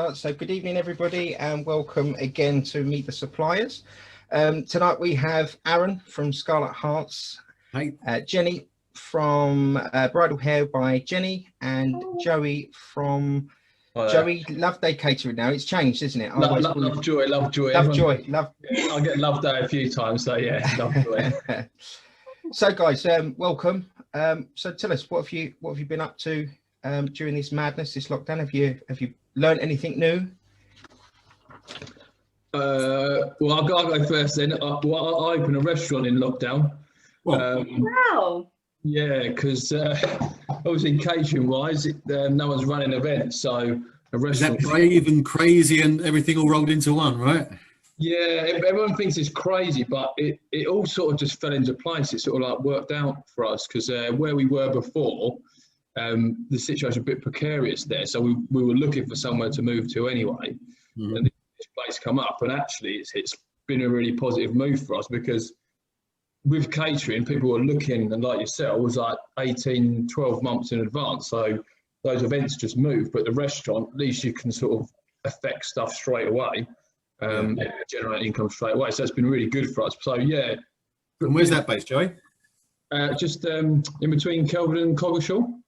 start. So good evening, everybody, and welcome again to Meet the Suppliers. Tonight we have Aaron from Scarlet Hearts, Hi. Jenny from Bridal Hair by Jenny, and Joey from Joey Loveday Catering. Now it's changed, isn't it? Lovejoy. Lovejoy. I get Loveday a few times, so yeah, Lovejoy. So guys, welcome. So tell us, what have you been up to during this madness, this lockdown? Have you learned anything new? Well, I'll go first then. I opened a restaurant in lockdown. Wow. Yeah, because obviously catering wise, no one's running events, so a restaurant. Is that brave and crazy and everything all rolled into one, right? Yeah, everyone thinks it's crazy, but it all sort of just fell into place. It sort of like worked out for us because where we were before, the situation was a bit precarious there. So we were looking for somewhere to move to anyway. Mm-hmm. And this place come up, and actually it's been a really positive move for us because with catering, people were looking, and like yourself, was like 18, 12 months in advance. So those events just move, but the restaurant, at least you can sort of affect stuff straight away. Generate income straight away, so it's been really good for us. So yeah. And where's that based, Joey? Just in between Kelvin and Coggeshall.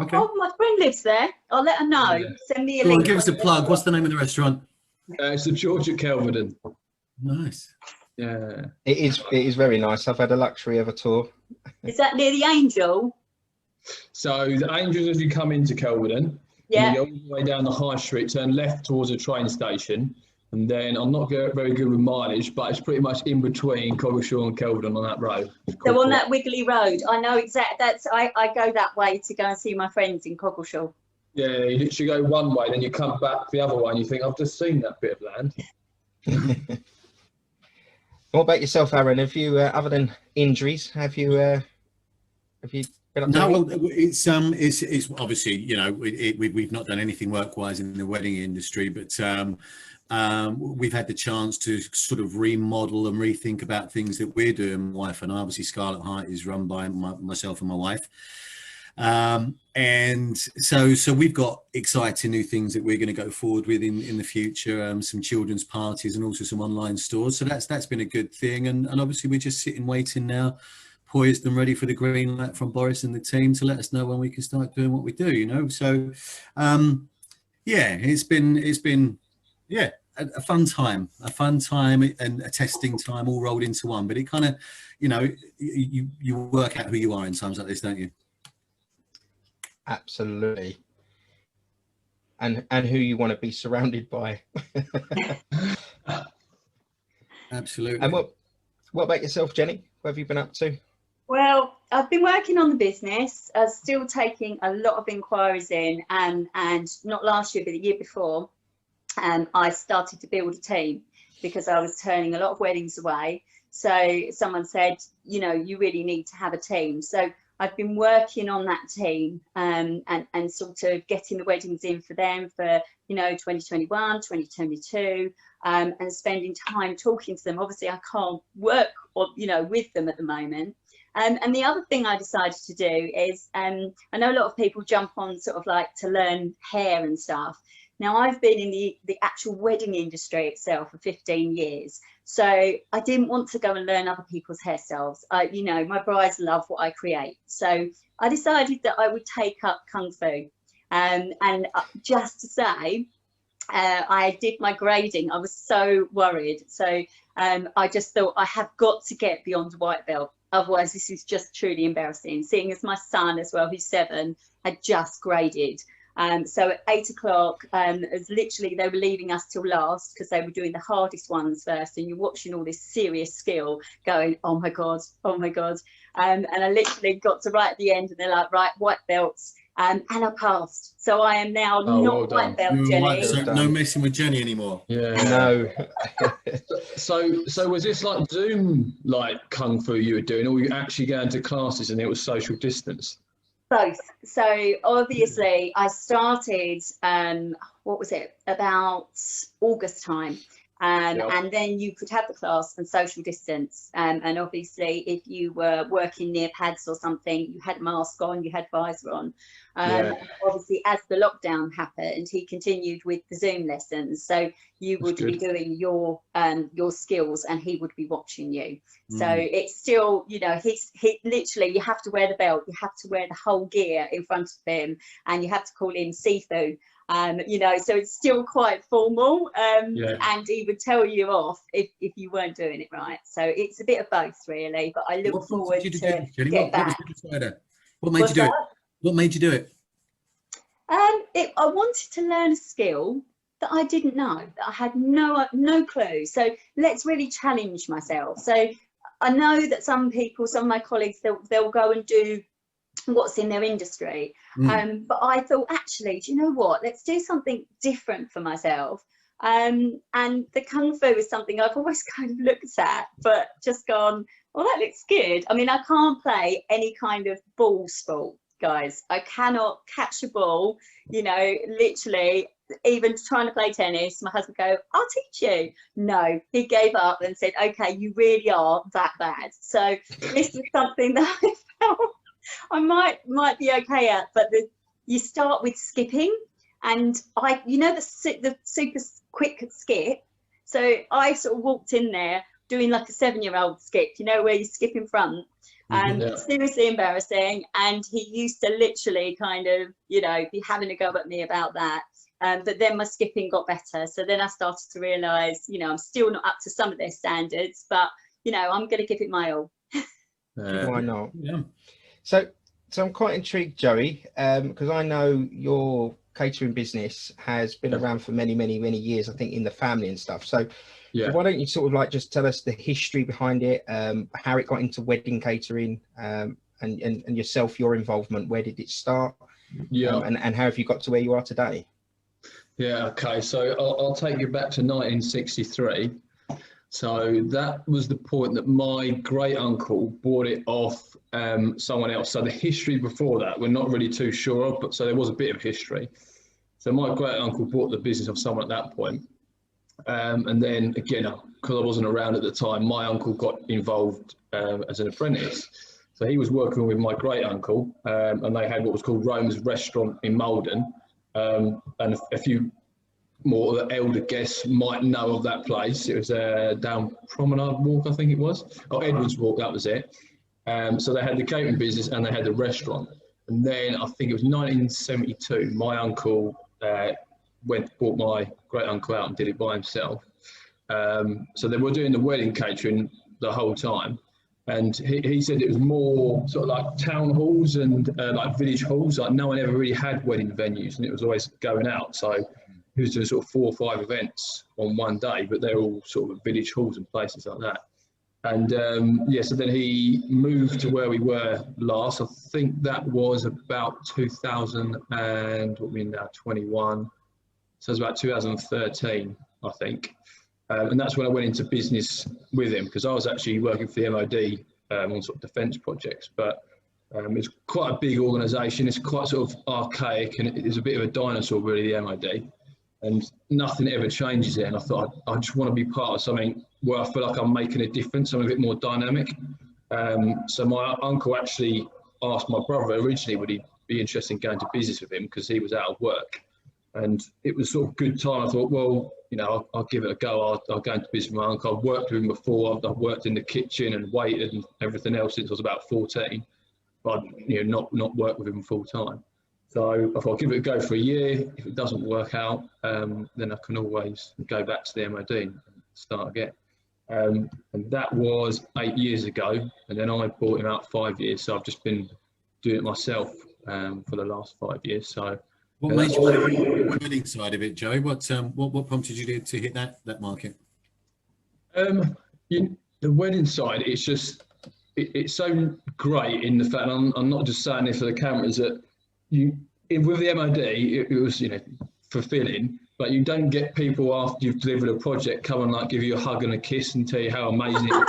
Okay. Oh, my friend lives there. I'll let her know. Yeah. Send me a link. link. Give us a plug. What's the name of the restaurant? It's the George at Kelvedon. Nice. Yeah. It is very nice. I've had a luxury of a tour. Is that near the Angel? So the Angels, as you come into Kelvedon, yeah, you go all the way down the high street, turn left towards a train station. And then I'm not very good with mileage, but it's pretty much in between Coggeshall and Kelvedon on that road. So on that wiggly road, I know exactly. I go that way to go and see my friends in Coggeshall. Yeah, you literally go one way, then you come back the other way, and you think, I've just seen that bit of land. What about yourself, Aaron? Have you, other than injuries, have you been up to? No, well, it's obviously, you know, we've not done anything work-wise in the wedding industry, but. We've had the chance to sort of remodel and rethink about things that we're doing. My wife and I, obviously Scarlet Heart is run by myself and my wife. And so we've got exciting new things that we're going to go forward with in the future, some children's parties and also some online stores. So that's been a good thing. And obviously we're just sitting waiting now, poised and ready for the green light from Boris and the team to let us know when we can start doing what we do, you know. So yeah, it's been yeah, a fun time and a testing time all rolled into one. But it kind of, you know, you work out who you are in times like this, don't you? Absolutely. And who you want to be surrounded by. Absolutely. And what about yourself, Jenny? What have you been up to? Well, I've been working on the business, still taking a lot of inquiries in, and not last year, but the year before. I started to build a team because I was turning a lot of weddings away. So someone said, you know, you really need to have a team. So I've been working on that team and sort of getting the weddings in for them for, you know, 2021, 2022, and spending time talking to them. Obviously, I can't work, with them at the moment. And the other thing I decided to do is, I know a lot of people jump on sort of like to learn hair and stuff. Now, I've been in the actual wedding industry itself for 15 years. So I didn't want to go and learn other people's hairstyles. My brides love what I create. So I decided that I would take up Kung Fu. And just to say, I did my grading. I was so worried. So I just thought I have got to get beyond white belt. Otherwise, this is just truly embarrassing. Seeing as my son as well, who's 7, had just graded. So at 8 o'clock, it was literally, they were leaving us till last because they were doing the hardest ones first, and you're watching all this serious skill going, oh my God. And I literally got to right at the end, and they're like, right, white belts, and I passed. So I am now not white belt, Jenny. So no messing with Jenny anymore. Yeah, no. So was this like Zoom, like Kung Fu you were doing, or were you actually going to classes and it was social distance? Both. So obviously I started, about August time. And then you could have the class and social distance. And obviously, if you were working near pads or something, you had a mask on, you had visor on. Obviously, as the lockdown happened, he continued with the Zoom lessons. So you would be doing your skills, and he would be watching you. So it's still, you know, he literally, you have to wear the belt, you have to wear the whole gear in front of him, and you have to call him Sifu. You know, so it's still quite formal, and he would tell you off if you weren't doing it right. So it's a bit of both, really. But I look forward to get back. What made you do it? What made you do it? I wanted to learn a skill that I didn't know, that I had no clue. So let's really challenge myself. So I know that some people, some of my colleagues, they'll go and do what's in their industry, but I thought, actually, do you know what, let's do something different for myself. And the Kung Fu is something I've always kind of looked at, but just gone, well, that looks good. I mean, I can't play any kind of ball sport, guys. I cannot catch a ball, you know, literally. Even trying to play tennis, my husband go, I'll teach you. No, he gave up and said, okay, you really are that bad. So this is something that I felt I might be okay at, but you start with skipping, and you know, the super quick skip. So I sort of walked in there doing like a 7-year-old skip, you know, where you skip in front, and seriously embarrassing. And he used to literally kind of, you know, be having a go at me about that. But then my skipping got better. So then I started to realise, you know, I'm still not up to some of their standards, but, you know, I'm going to give it my all. Why not? Yeah. So I'm quite intrigued, Joey, because I know your catering business has been around for many years, I think, in the family and stuff. So why don't you sort of like just tell us the history behind it, how it got into wedding catering, and yourself, your involvement, where did it start? And how have you got to where you are today? Yeah, okay. So I'll take you back to 1963. So that was the point that my great uncle bought it off someone else. So the history before that, we're not really too sure of, but so there was a bit of history. So my great uncle bought the business of someone at that point. And then again, because I wasn't around at the time, my uncle got involved as an apprentice. So he was working with my great uncle, and they had what was called Rome's Restaurant in Malden. And a few more of the elder guests might know of that place. It was down Promenade Walk, I think it was, or Edwards Walk, that was it. So they had the catering business and they had the restaurant. And then I think it was 1972, my uncle bought my great uncle out and did it by himself. So they were doing the wedding catering the whole time. And he said it was more sort of like town halls and like village halls. Like no one ever really had wedding venues, and it was always going out. So he was doing sort of 4 or 5 events on one day, but they're all sort of village halls and places like that. And so then he moved to where we were last. I think that was about 2000 and what we're now 21. So it was about 2013, I think. And that's when I went into business with him, because I was actually working for the MOD on sort of defence projects. But it's quite a big organisation. It's quite sort of archaic, and it's a bit of a dinosaur, really, the MOD. And nothing ever changes there. And I thought, I just want to be part of something where I feel like I'm making a difference. I'm a bit more dynamic. So my uncle actually asked my brother originally, would he be interested in going to business with him, because he was out of work. And it was sort of good time. I thought, well, you know, I'll give it a go. I'll go into business with my uncle. I've worked with him before. I've worked in the kitchen and waited and everything else since I was about 14. But, you know, not worked with him full time. So I thought I'll give it a go for a year. If it doesn't work out, then I can always go back to the MOD and start again. And that was 8 years ago. And then I bought him out 5 years. So I've just been doing it myself for the last 5 years. So. What made you want to be the wedding side of it, Joe? What prompted you to hit that market? The wedding side, it's just it's so great in the fact, I'm not just saying this for the cameras, that with the MOD it was, you know, fulfilling, but you don't get people after you've delivered a project come and like give you a hug and a kiss and tell you how amazing it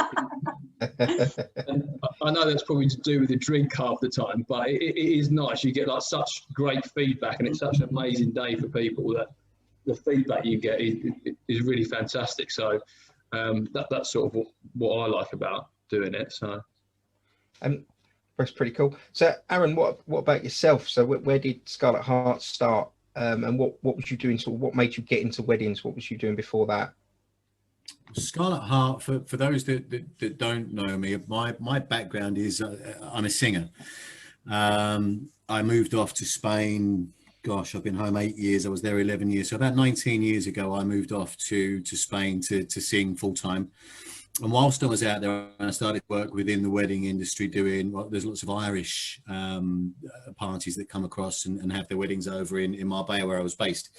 is. And I know that's probably to do with the drink half the time, but it is nice. You get like such great feedback, and it's such an amazing day for people that the feedback you get is really fantastic. So that's sort of what I like about doing it. So that's pretty cool. So Aaron, what about yourself? So where did Scarlet Heart start, and what was you doing? Sort of what made you get into weddings? What was you doing before that? Scarlet Heart, for those that don't know me, my background is I'm a singer. I moved off to Spain. Gosh, I've been home 8 years. I was there 11 years. So about 19 years ago, I moved off to Spain to sing full time. And whilst I was out there, I started work within the wedding industry doing, well, there's lots of Irish parties that come across and have their weddings over in Marbella, where I was based.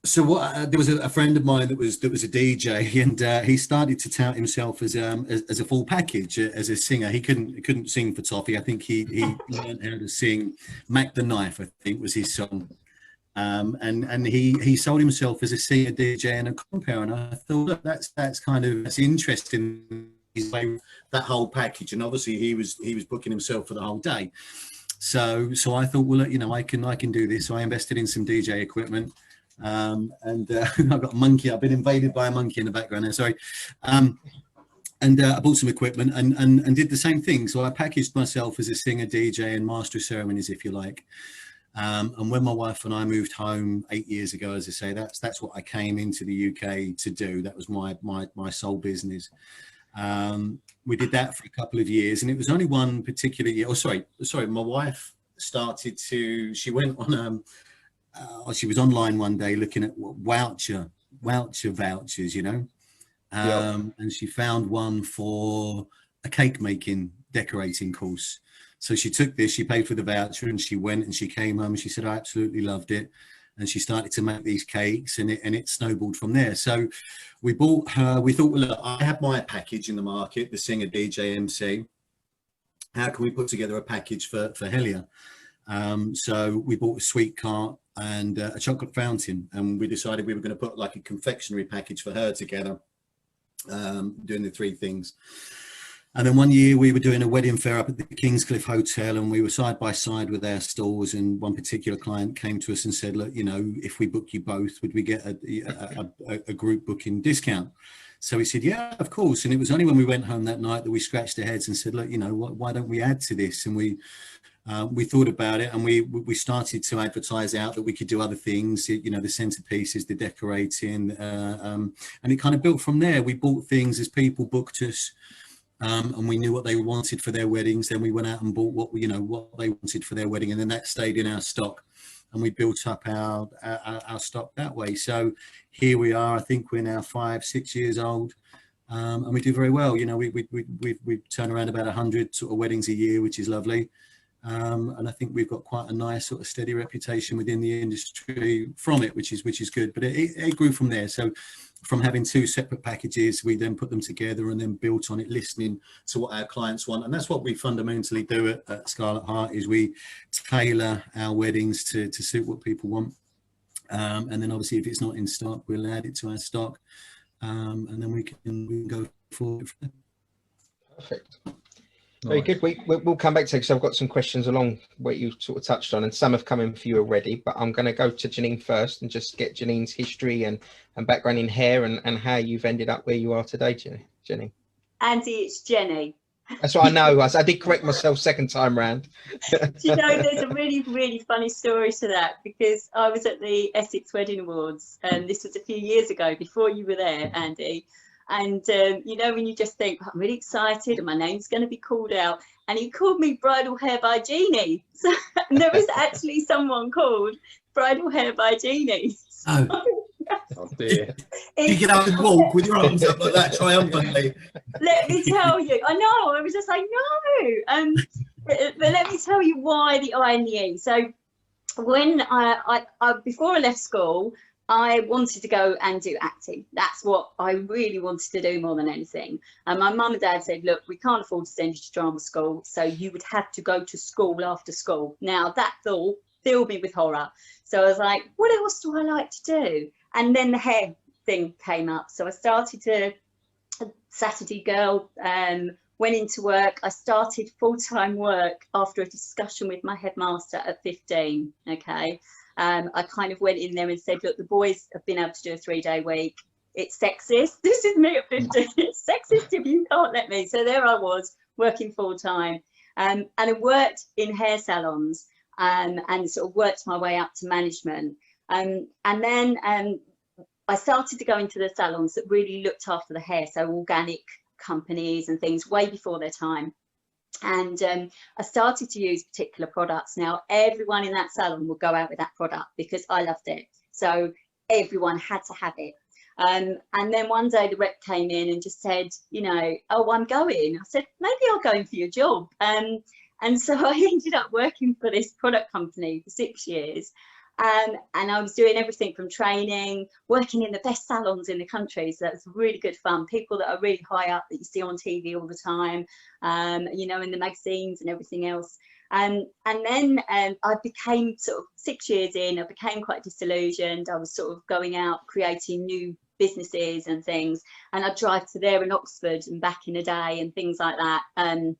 So there was a friend of mine that was a DJ, and he started to tout himself as a full package as a singer. He couldn't sing for toffee. I think he learned how to sing "Mac the Knife," I think was his song. And he sold himself as a singer, DJ, and a compere. And I thought, look, that's interesting. That whole package, and obviously he was booking himself for the whole day. So I thought, well, look, you know, I can do this. So I invested in some DJ equipment. And I've got a monkey. I've been invaded by a monkey in the background there. Sorry. And I bought some equipment and did the same thing. So I packaged myself as a singer, DJ, and master of ceremonies, if you like. And when my wife and I moved home 8 years ago, as I say, that's what I came into the UK to do. That was my sole business. We did that for a couple of years, and it was only one particular year. Oh, sorry. My wife started to. She went on. She was online one day looking at vouchers, you know, and she found one for a cake making decorating course. So she took this, she paid for the voucher, and she went and she came home and she said, I absolutely loved it. And she started to make these cakes, and it snowballed from there. So we bought her, we thought, well, look, I have my package in the market, the singer, DJ, MC. How can we put together a package for Helia? So we bought a sweet cart and a chocolate fountain, and we decided we were going to put like a confectionery package for her together, doing the three things. And then one year we were doing a wedding fair up at the Kingscliff Hotel, and we were side by side with our stalls, and one particular client came to us and said, look, you know, if we book you both, would we get a group booking discount? So we said, yeah, of course. And it was only when we went home that night that we scratched our heads and said, look, you know, why don't we add to this? And we thought about it, and we started to advertise out that we could do other things, you know, the centerpieces, the decorating, and it kind of built from there. We bought things as people booked us, and we knew what they wanted for their weddings. Then we went out and bought what they wanted for their wedding, and then that stayed in our stock, and we built up our stock that way. So here we are. I think we're now 5-6 years old. And we do very well. You know, we turn around about 100 sort of weddings a year, which is lovely. And I think we've got quite a nice sort of steady reputation within the industry from it, which is good. But it grew from there. So from having two separate packages, we then put them together and then built on it, listening to what our clients want. And that's what we fundamentally do at Scarlet Heart, is we tailor our weddings to suit what people want. And then obviously if it's not in stock, we'll add it to our stock, and then we can go forward from there. Perfect. Very good. We'll come back to it, because I've got some questions along what you sort of touched on, and some have come in for you already, but I'm going to go to Janine first and just get Janine's history and background in hair and how you've ended up where you are today, Janine. Andy, it's Jenny. That's what I know. I did correct myself second time round. Do you know, there's a really, really funny story to that, because I was at the Essex Wedding Awards, and this was a few years ago, before you were there, Andy. And you know, when you just think, I'm really excited and my name's going to be called out, and he called me Bridal Hair by Jeannie. So, and there was actually someone called Bridal Hair by Jeannie. So, oh dear. You get up and walk with your arms up like that triumphantly. Let me tell you, I know, I was just like, no. But let me tell you why the I and the E. So when I before I left school, I wanted to go and do acting. That's what I really wanted to do more than anything. And my mum and dad said, look, we can't afford to send you to drama school, so you would have to go to school after school. Now that thought filled me with horror. So I was like, what else do I like to do? And then the hair thing came up. So I started to Saturday girl, went into work. I started full-time work after a discussion with my headmaster at 15, okay? I kind of went in there and said, look, the boys have been able to do a 3-day week. It's sexist. This is me at 50. It's sexist if you can't let me. So there I was working full time, and I worked in hair salons, and sort of worked my way up to management. And then I started to go into the salons that really looked after the hair, so organic companies and things way before their time. And I started to use particular products. Now everyone in that salon would go out with that product because I loved it, so everyone had to have it. And then one day the rep came in and just said, you know, oh, I'm going. I said, maybe I'll go in for your job. And so I ended up working for this product company for 6 years. And I was doing everything from training, working in the best salons in the country. So that's really good fun. People that are really high up that you see on TV all the time, you know, in the magazines and everything else. And then I became sort of 6 years in, I became quite disillusioned. I was sort of going out, creating new businesses and things. And I'd drive to there in Oxford and back in a day and things like that. And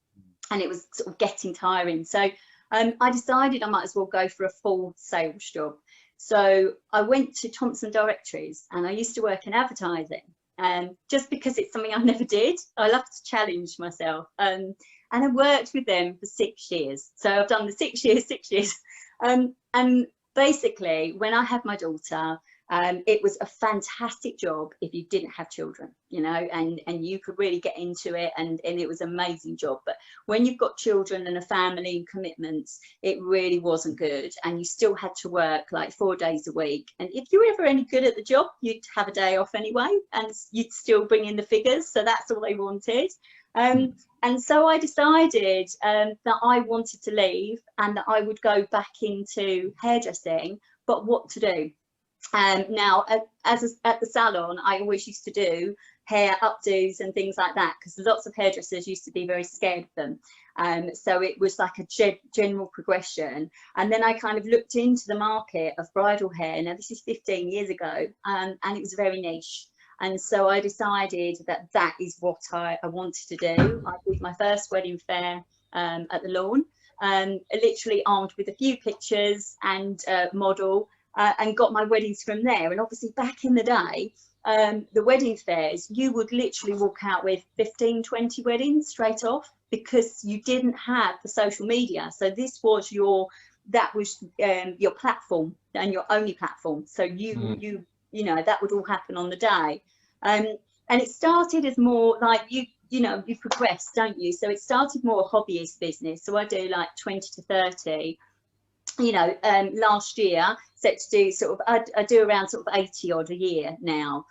it was sort of getting tiring. So I decided I might as well go for a full sales job. So I went to Thompson Directories, and I used to work in advertising, just because it's something I never did. I love to challenge myself. And I worked with them for 6 years. So I've done the 6 years, 6 years. And basically, when I had my daughter, it was a fantastic job if you didn't have children, you know, and you could really get into it, and it was an amazing job. But when you've got children and a family and commitments, it really wasn't good, and you still had to work like 4 days a week. And if you were ever any good at the job, you'd have a day off anyway, and you'd still bring in the figures. So that's all they wanted. And so I decided that I wanted to leave and that I would go back into hairdressing, but what to do? Now, at the salon, I always used to do hair updos and things like that, because lots of hairdressers used to be very scared of them. So it was like a general progression. And then I kind of looked into the market of bridal hair. Now, this is 15 years ago, and it was very niche. And so I decided that that is what I wanted to do. I did my first wedding fair at the Lawn, literally armed with a few pictures and model, and got my weddings from there. And obviously back in the day, the wedding fairs, you would literally walk out with 15, 20 weddings straight off, because you didn't have the social media. So this was your platform, and your only platform. So you know, that would all happen on the day. And it started as more like, you know, you progress, don't you? So it started more a hobbyist business. So I do like 20 to 30. You know, last year set to do sort of, I do around sort of 80 odd a year now,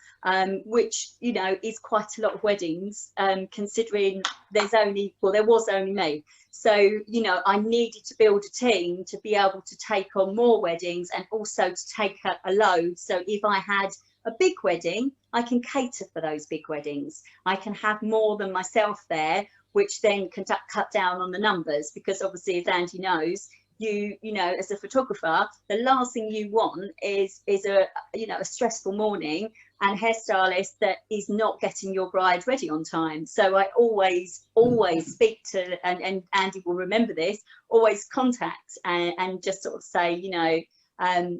which, you know, is quite a lot of weddings, considering there was only me. So, you know, I needed to build a team to be able to take on more weddings, and also to take a load. So if I had a big wedding, I can cater for those big weddings. I can have more than myself there, which then can cut down on the numbers, because obviously, as Andy knows, you know, as a photographer, the last thing you want is a, you know, a stressful morning and hairstylist that is not getting your bride ready on time. So I always speak to, and Andy will remember this, always contact and just sort of say, you know,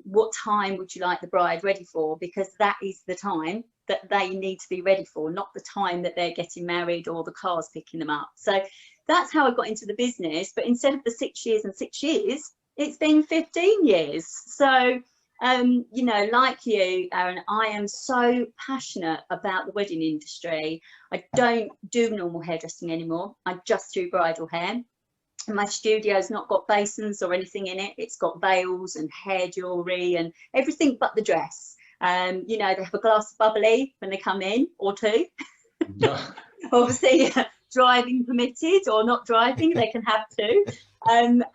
what time would you like the bride ready for? Because that is the time that they need to be ready for, not the time that they're getting married or the car's picking them up. So that's how I got into the business. But instead of the 6 years and 6 years, it's been 15 years. So, you know, like you, Aaron, I am so passionate about the wedding industry. I don't do normal hairdressing anymore. I just do bridal hair. And my studio's not got basins or anything in it. It's got veils and hair jewellery and everything but the dress. You know, they have a glass of bubbly when they come in, or two. Obviously, driving permitted or not driving, they can have two. And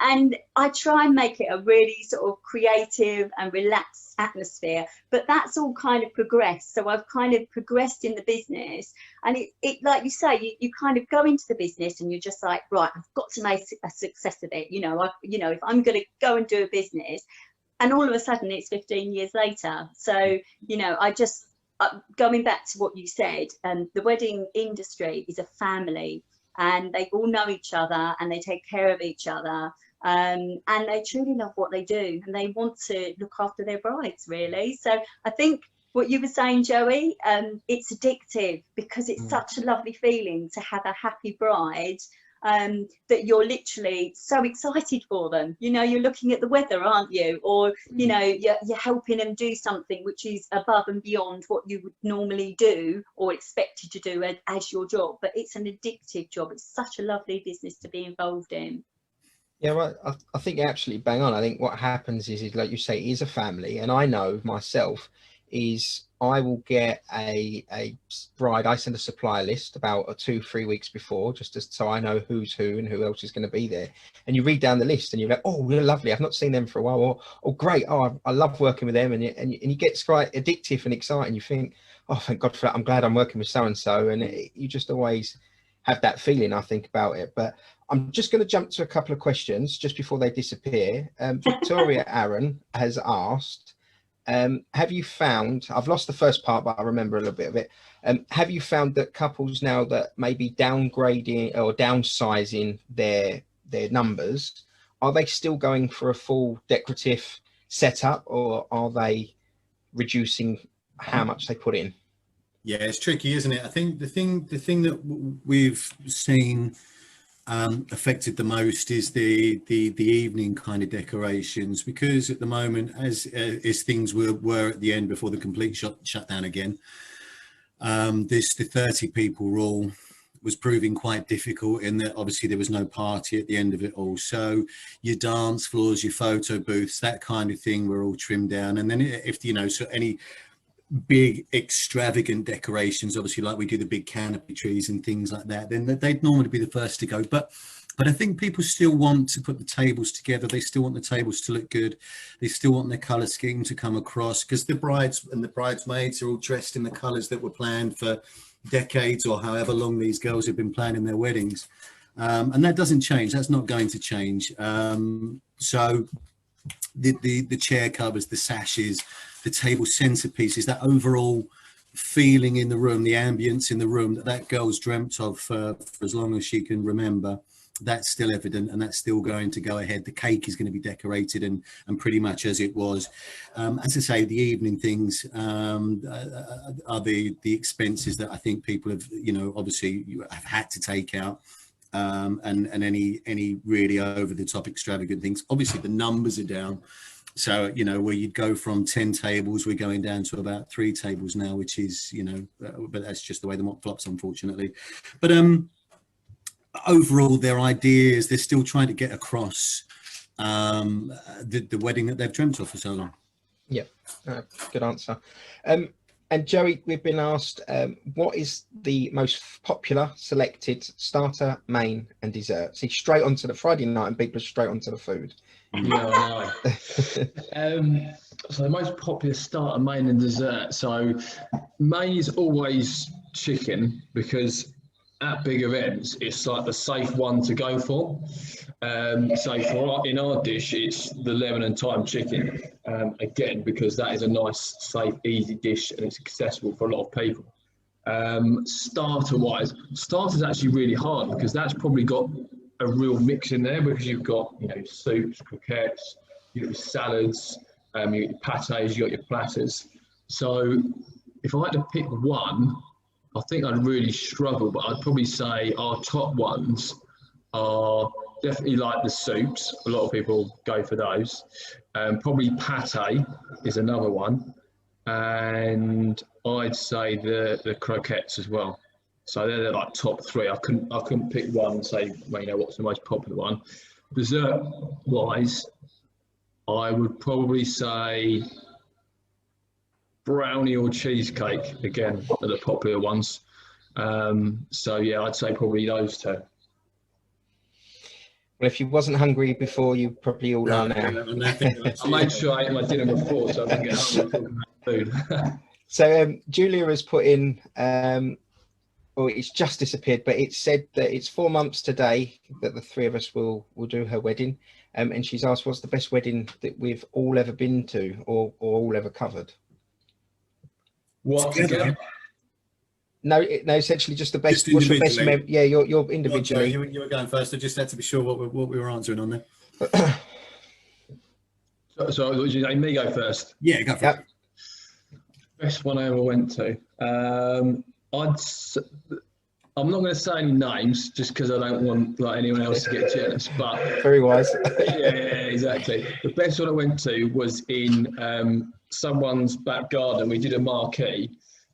I try and make it a really sort of creative and relaxed atmosphere, but that's all kind of progressed. So I've kind of progressed in the business, and it like you say, you kind of go into the business and you're just like, right, I've got to make a success of it. You know, if I'm going to go and do a business, and all of a sudden it's 15 years later. So, you know, I just, going back to what you said, the wedding industry is a family, and they all know each other and they take care of each other. and they truly love what they do, and they want to look after their brides, really. So I think what you were saying, Joey, it's addictive because it's such a lovely feeling to have a happy bride, that you're literally so excited for them. You know, you're looking at the weather, aren't you? Or, you know, you're helping them do something which is above and beyond what you would normally do or expected to do as your job. But it's an addictive job. It's such a lovely business to be involved in. Yeah, right. I think you're absolutely bang on. I think what happens is like you say, it is a family. And I know myself is I will get a bride. I send a supplier list about 2-3 weeks before, so I know who's who and who else is going to be there. And you read down the list and you're like, oh, they're lovely. I've not seen them for a while. Or oh, great. Oh, I love working with them. And you get quite addictive and exciting. You think, oh, thank God for that. I'm glad I'm working with so-and-so. And you just always have that feeling, I think, about it. But I'm just going to jump to a couple of questions just before they disappear. Victoria Aaron has asked, have you found, I've lost the first part, but I remember a little bit of it. Have you found that couples now that may be downgrading or downsizing their numbers, are they still going for a full decorative setup, or are they reducing how much they put in? Yeah, it's tricky, isn't it? I think the thing that we've seen affected the most is the evening kind of decorations, because at the moment, as things were at the end before the complete shutdown again, the 30 people rule was proving quite difficult, in that obviously there was no party at the end of it all. So your dance floors, your photo booths, that kind of thing were all trimmed down. And then if so any big extravagant decorations, obviously like we do the big canopy trees and things like that, then they'd normally be the first to go. But I think people still want to put the tables together. They still want the tables to look good. They still want their colour scheme to come across, because the brides and the bridesmaids are all dressed in the colours that were planned for decades, or however long these girls have been planning their weddings. And that doesn't change. That's not going to change. So the chair covers, the sashes, the table centerpieces, that overall feeling in the room, the ambience in the room that girl's dreamt of for as long as she can remember, that's still evident, and that's still going to go ahead. The cake is going to be decorated and pretty much as it was. As I say, the evening things are the expenses that I think people have, obviously you have had to take out. And any really over the top extravagant things. Obviously the numbers are down. So, where you'd go from 10 tables, we're going down to about 3 tables now, which is, but that's just the way the mop flops, unfortunately. But overall, their ideas, they're still trying to get across the wedding that they've dreamt of for so long. Yeah, good answer. And Joey, we've been asked, what is the most popular selected starter, main and dessert? See, straight onto the Friday night and people are straight onto the food. Yeah, I know. So the most popular starter, main and dessert. So main is always chicken, because at big events, it's like the safe one to go for. So in our dish, it's the lemon and thyme chicken, again, because that is a nice, safe, easy dish, and it's accessible for a lot of people. Starter-wise, starter's actually really hard, because that's probably got a real mix in there, because you've got, soups, croquettes, you've got your salads, you've got your pâtés, you've got your platters. So if I had to pick one, I think I'd really struggle, but I'd probably say our top ones are definitely like the soups. A lot of people go for those. Probably pâté is another one. And I'd say the croquettes as well. So they're like top 3. I couldn't pick one and say, what's the most popular one. Dessert wise, I would probably say brownie or cheesecake, again, are the popular ones. So yeah, I'd say probably those 2. Well, if you wasn't hungry before, you probably all are now. I made sure I ate my dinner before, so I didn't get hungry talking about food. So Julia has put in, it's just disappeared, but it said that it's 4 months today that the 3 of us will do her wedding. And she's asked, what's the best wedding that we've all ever been to or all ever covered? What together? No, essentially just the best. Just What's your best individually. your individually. Sorry, you were going first. I just had to be sure what we were answering on there. So would you say me go first? Yeah, go for it. Best one I ever went to. I'm not going to say any names just because I don't want like anyone else to get jealous. But very wise. yeah, exactly. The best one I went to was in someone's back garden. We did a marquee,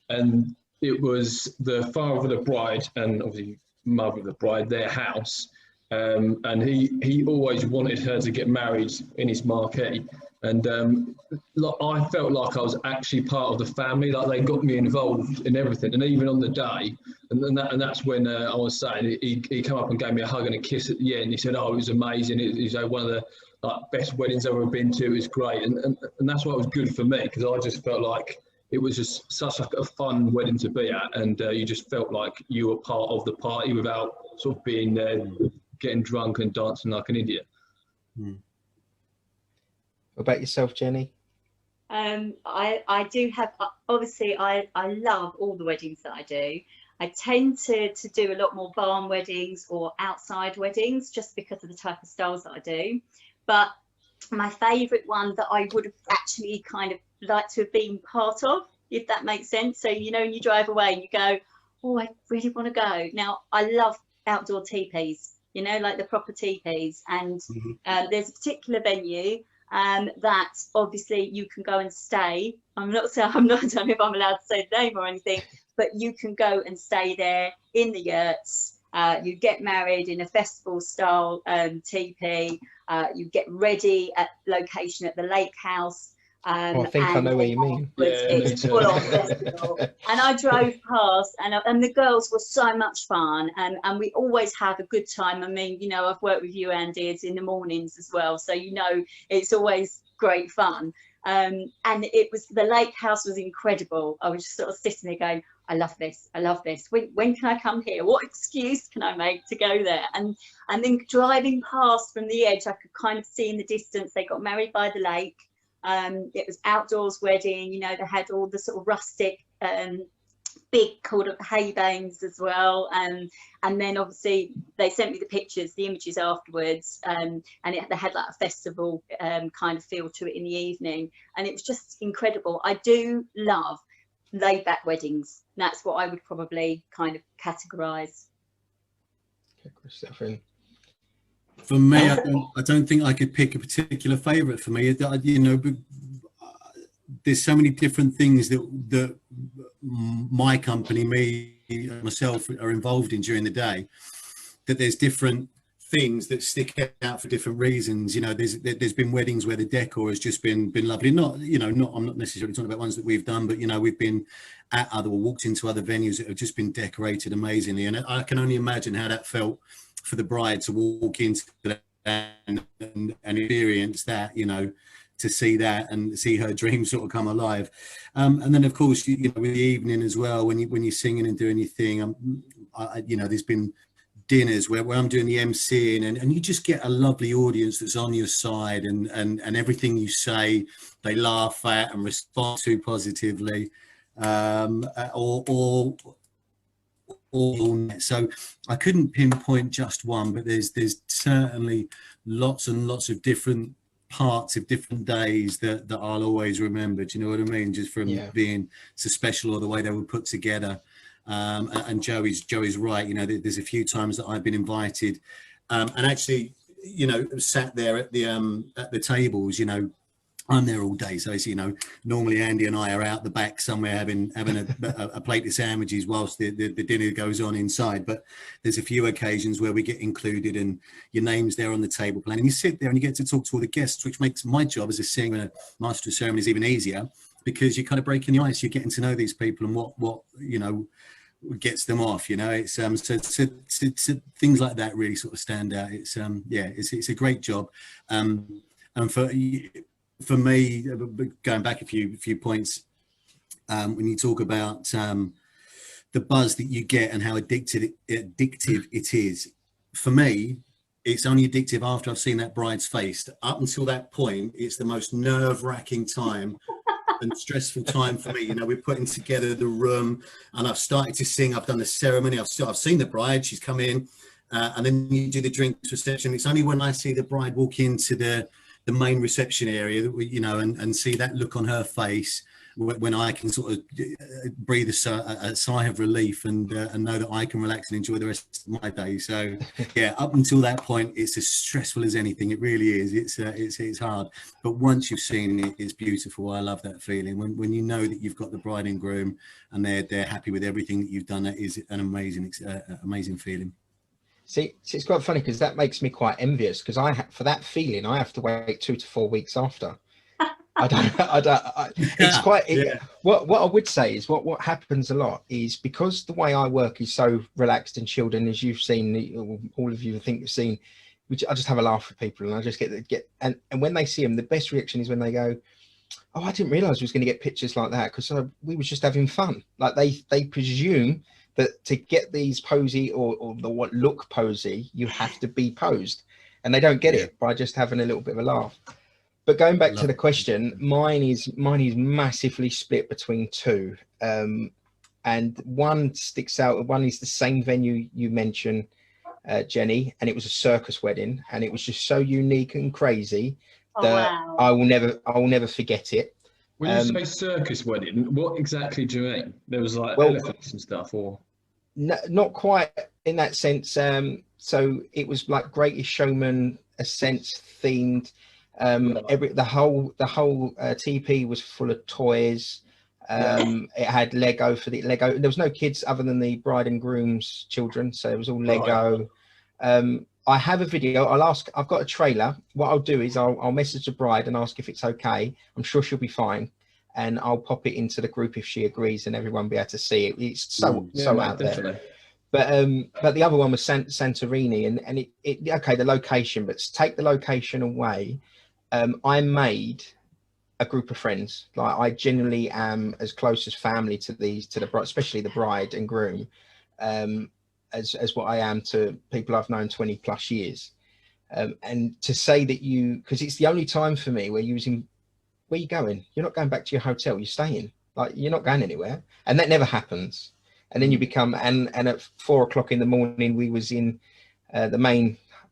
and it was the father of the bride and obviously mother of the bride, their house. And he always wanted her to get married in his marquee. And I felt like I was actually part of the family. Like they got me involved in everything, and even on the day. And that's when I was saying he came up and gave me a hug and a kiss at the end. He said, "Oh, it was amazing. It was one of the best weddings I've ever been to. It was great." And that's why it was good for me, because I just felt like it was just such like a fun wedding to be at, and you just felt like you were part of the party without sort of being there, getting drunk and dancing like an idiot. What about yourself, Jenny? I do have, obviously I love all the weddings that I do. I tend to do a lot more barn weddings or outside weddings just because of the type of styles that I do. But my favourite one that I would have actually kind of liked to have been part of, if that makes sense. So, you know, when you drive away and you go, oh, I really want to go. Now, I love outdoor teepees, you know, like the proper teepees. And there's a particular venue that obviously you can go and stay. I'm not I don't know if I'm allowed to say the name or anything, but you can go and stay there in the yurts. You get married in a festival style teepee. You get ready at location at the lake house. I think I know what you mean. It's full on festival. And I drove past, and the girls were so much fun, and we always have a good time. I mean, you know, I've worked with you, Andy, it's in the mornings as well, so you know it's always great fun. And it was, the lake house was incredible. I was just sort of sitting there going, I love this. When can I come here? What excuse can I make to go there? And then driving past from the edge, I could kind of see in the distance they got married by the lake. It was outdoors wedding, you know, they had all the sort of rustic big called up hay banes as well, and then obviously they sent me the images afterwards, and they had like a festival kind of feel to it in the evening, and it was just incredible. I do love laid back weddings. That's what I would probably kind of categorize. For me, I don't think I could pick a particular favourite. For me, you know, there's so many different things that my company, myself, are involved in during the day, that there's different things that stick out for different reasons. You know, there's been weddings where the decor has just been lovely. I'm not necessarily talking about ones that we've done, but you know, we've been at walked into other venues that have just been decorated amazingly, and I can only imagine how that felt for the bride to walk into that and experience that, you know, to see that and see her dreams sort of come alive. And then of course, you know, with the evening as well, when you're singing and doing your thing, you know, there's been dinners where I'm doing the MCing, and you just get a lovely audience that's on your side, and everything you say they laugh at and respond to positively, so I couldn't pinpoint just one, but there's certainly lots and lots of different parts of different days that I'll always remember. Do you know what I mean? Just from being so special, or the way they were put together. And Joey's right. You know, there's a few times that I've been invited, and actually, you know, sat there at the tables. You know, I'm there all day, so it's, you know, normally Andy and I are out the back somewhere having a plate of sandwiches whilst the dinner goes on inside. But there's a few occasions where we get included and your name's there on the table plan, and you sit there and you get to talk to all the guests, which makes my job as a singer and a master of ceremonies even easier, because you're kind of breaking the ice. You're getting to know these people and what you know gets them off. You know, it's so things like that really sort of stand out. It's it's a great job, and for me, going back a few points, when you talk about the buzz that you get and how addictive it is, for me, it's only addictive after I've seen that bride's face. Up until that point, it's the most nerve-wracking time and stressful time for me. You know, we're putting together the room, and I've started to sing. I've done the ceremony. I've seen the bride. She's come in, and then you do the drinks reception. It's only when I see the bride walk into the main reception area that we, you know, and see that look on her face, when I can sort of breathe a sigh of relief and know that I can relax and enjoy the rest of my day. So yeah, up until that point, it's as stressful as anything. It really is. It's hard, but once you've seen it, it's beautiful. I love that feeling when you know that you've got the bride and groom and they're happy with everything that you've done. That is an amazing feeling. See, it's quite funny because that makes me quite envious, because for that feeling I have to wait 2 to 4 weeks after. It's quite. Yeah. What I would say is what happens a lot is, because the way I work is so relaxed and chilled, and as you've seen, all of you I think you've seen, which I just have a laugh with people, and I just get and when they see them, the best reaction is when they go, "Oh, I didn't realise we was going to get pictures like that, because we was just having fun." Like they presume that to get these posy or the what look posy, you have to be posed, and they don't get it by just having a little bit of a laugh. But going back to the question, mine is massively split between two, and one sticks out. One is the same venue you mentioned, Jenny, and it was a circus wedding, and it was just so unique and crazy that I will never forget it. When you say circus wedding, what exactly do you mean? There was like elephants and stuff, or no, not quite in that sense. So it was like Greatest Showman, a sense themed. The whole TP was full of toys. It had Lego for the Lego. There was no kids other than the bride and groom's children, so it was all Lego. Right. I have a video. I've got a trailer. What I'll do is I'll message the bride and ask if it's okay. I'm sure she'll be fine, and I'll pop it into the group if she agrees, and everyone will be able to see it. It's so out there. But the other one was Santorini, and it okay, the location, but to take the location away, I made a group of friends. Like, I genuinely am as close as family to the bride, especially the bride and groom, as what I am to people I've known 20 plus years. And to say that because it's the only time for me where where you going? You're not going back to your hotel, you're staying. Like, you're not going anywhere. And that never happens. And then you become, and at 4 o'clock in the morning, we was in the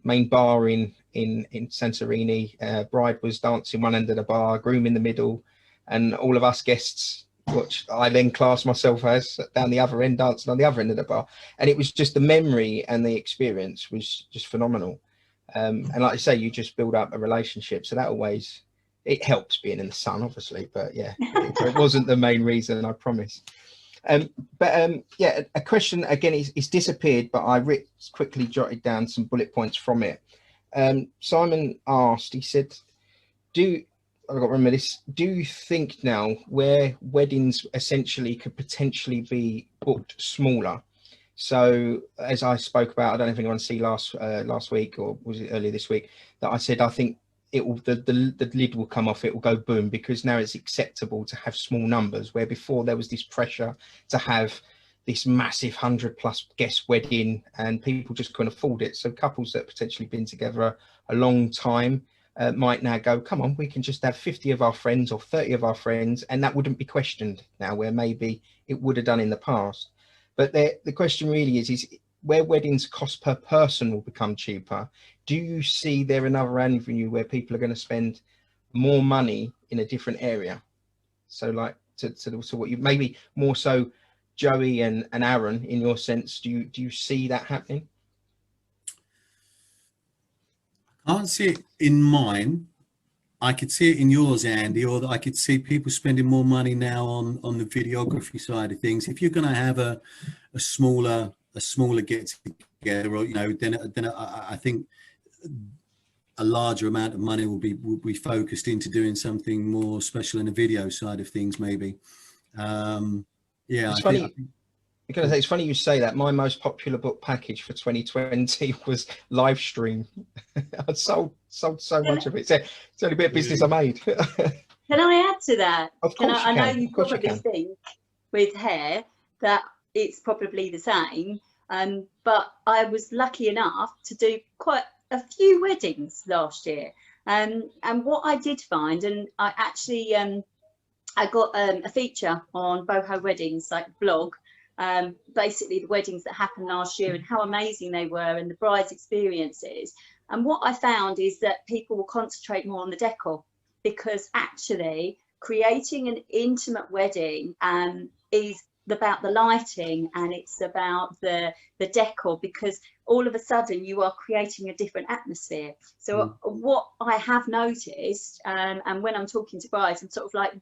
main bar in Santorini. Bride was dancing one end of the bar, groom in the middle, and all of us guests, which I then class myself as, down the other end, dancing on the other end of the bar. And it was just the memory and the experience was just phenomenal. And like I say, you just build up a relationship. So that always, it helps being in the sun, obviously, but yeah, it wasn't the main reason, I promise. A question again, it's disappeared, but I quickly jotted down some bullet points from it. Simon asked, he said, I've got to remember this, do you think now where weddings essentially could potentially be booked smaller? So as I spoke about, I don't know if anyone see last week, or was it earlier this week, that I said I think the lid will come off, it will go boom, because now it's acceptable to have small numbers, where before there was this pressure to have this massive 100+ guest wedding and people just couldn't afford it. So couples that potentially been together a long time might now go, come on, we can just have 50 of our friends or 30 of our friends, and that wouldn't be questioned now, where maybe it would have done in the past. But the question really is where weddings cost per person will become cheaper, do you see there another avenue where people are going to spend more money in a different area? So like to what you, maybe more so Joey and Aaron, in your sense, do you see that happening? I can't see it in mine. I could see it in yours, Andy, or I could see people spending more money now on the videography side of things. If you're going to have a smaller get together, or then I think a larger amount of money will be focused into doing something more special in the video side of things, maybe. It's funny. It's funny you say that. My most popular book package for 2020 was live stream. I sold so much of it. It's the only bit of business I made. Can I add to that? Of course I know you probably think with hair that it's probably the same, but I was lucky enough to do quite a few weddings last year. And what I did find, and I actually I got a feature on Boho Weddings, like blog, basically the weddings that happened last year and how amazing they were and the bride's experiences. And what I found is that people will concentrate more on the decor, because actually creating an intimate wedding is about the lighting, and it's about the decor, because all of a sudden you are creating a different atmosphere. So what I have noticed, and when I'm talking to brides, I'm sort of like,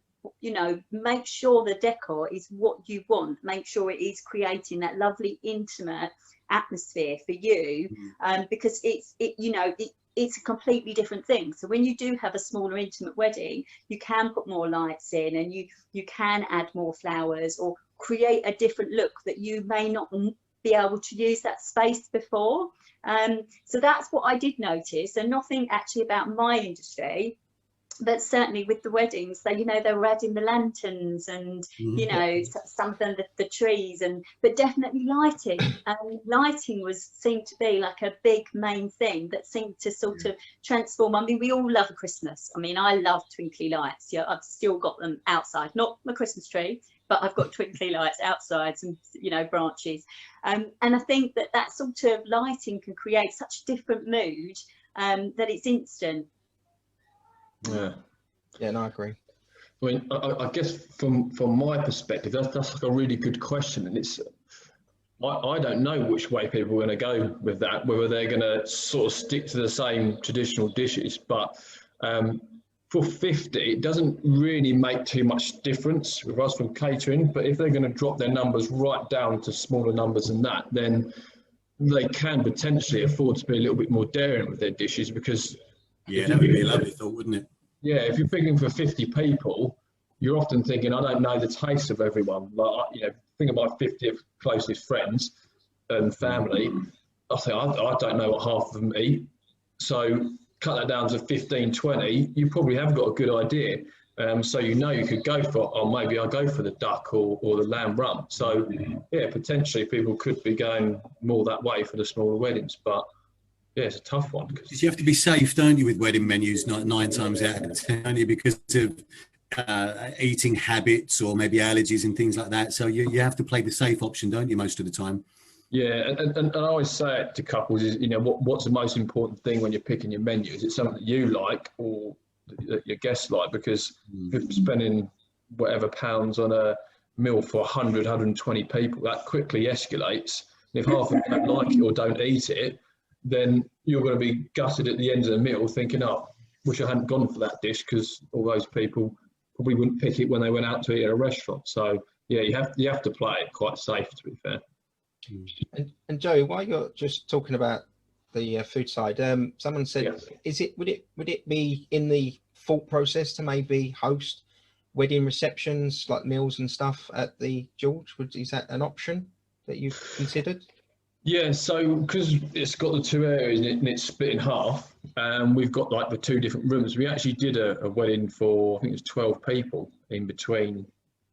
you know, make sure the decor is what you want, make sure it is creating that lovely intimate atmosphere for you, because it's a completely different thing. So when you do have a smaller intimate wedding, you can put more lights in, and you can add more flowers or create a different look that you may not be able to use that space before. So that's what I did notice, and nothing actually about my industry, but certainly with the weddings, they were adding the lanterns and some of them the trees, but definitely lighting. Lighting seemed to be like a big main thing that seemed to sort of transform. I mean, we all love Christmas. I mean, I love twinkly lights. Yeah, I've still got them outside, not my Christmas tree, but I've got twinkly lights outside, some branches, and I think that sort of lighting can create such a different mood that it's instant. Yeah, no, I agree. I mean, I guess from my perspective, that's like a really good question, and I don't know which way people are going to go with that, whether they're going to sort of stick to the same traditional dishes, but for 50, it doesn't really make too much difference with us from catering. But if they're going to drop their numbers right down to smaller numbers than that, then they can potentially afford to be a little bit more daring with their dishes, because that would be a lovely thought, wouldn't it? Yeah, if you're picking for 50 people, you're often thinking, I don't know the taste of everyone. Like, think of my 50 closest friends and family. I think I don't know what half of them eat. So cut that down to 15, 20, you probably have got a good idea. So you could go for, maybe I'll go for the duck or the lamb rump. So yeah, potentially people could be going more that way for the smaller weddings, but yeah, it's a tough one. Because you have to be safe, don't you, with wedding menus, nine times out of 10, only because of eating habits or maybe allergies and things like that. So you have to play the safe option, don't you, most of the time? Yeah, and I always say it to couples is, what's the most important thing when you're picking your menu? Is it something that you like or that your guests like? Because if you're spending whatever pounds on a meal for 100, 120 people, that quickly escalates. And if half of them don't like it or don't eat it, then you're going to be gutted at the end of the meal thinking, wish I hadn't gone for that dish, because all those people probably wouldn't pick it when they went out to eat at a restaurant. So yeah, you have to play it quite safe, to be fair. And Joey, while you're just talking about the food side, someone said, would it be in the thought process to maybe host wedding receptions like meals and stuff at the George? Is that an option that you've considered? Yeah, so because it's got the two areas and it's split in half, we've got like the two different rooms. We actually did a wedding for, I think it was 12 people in between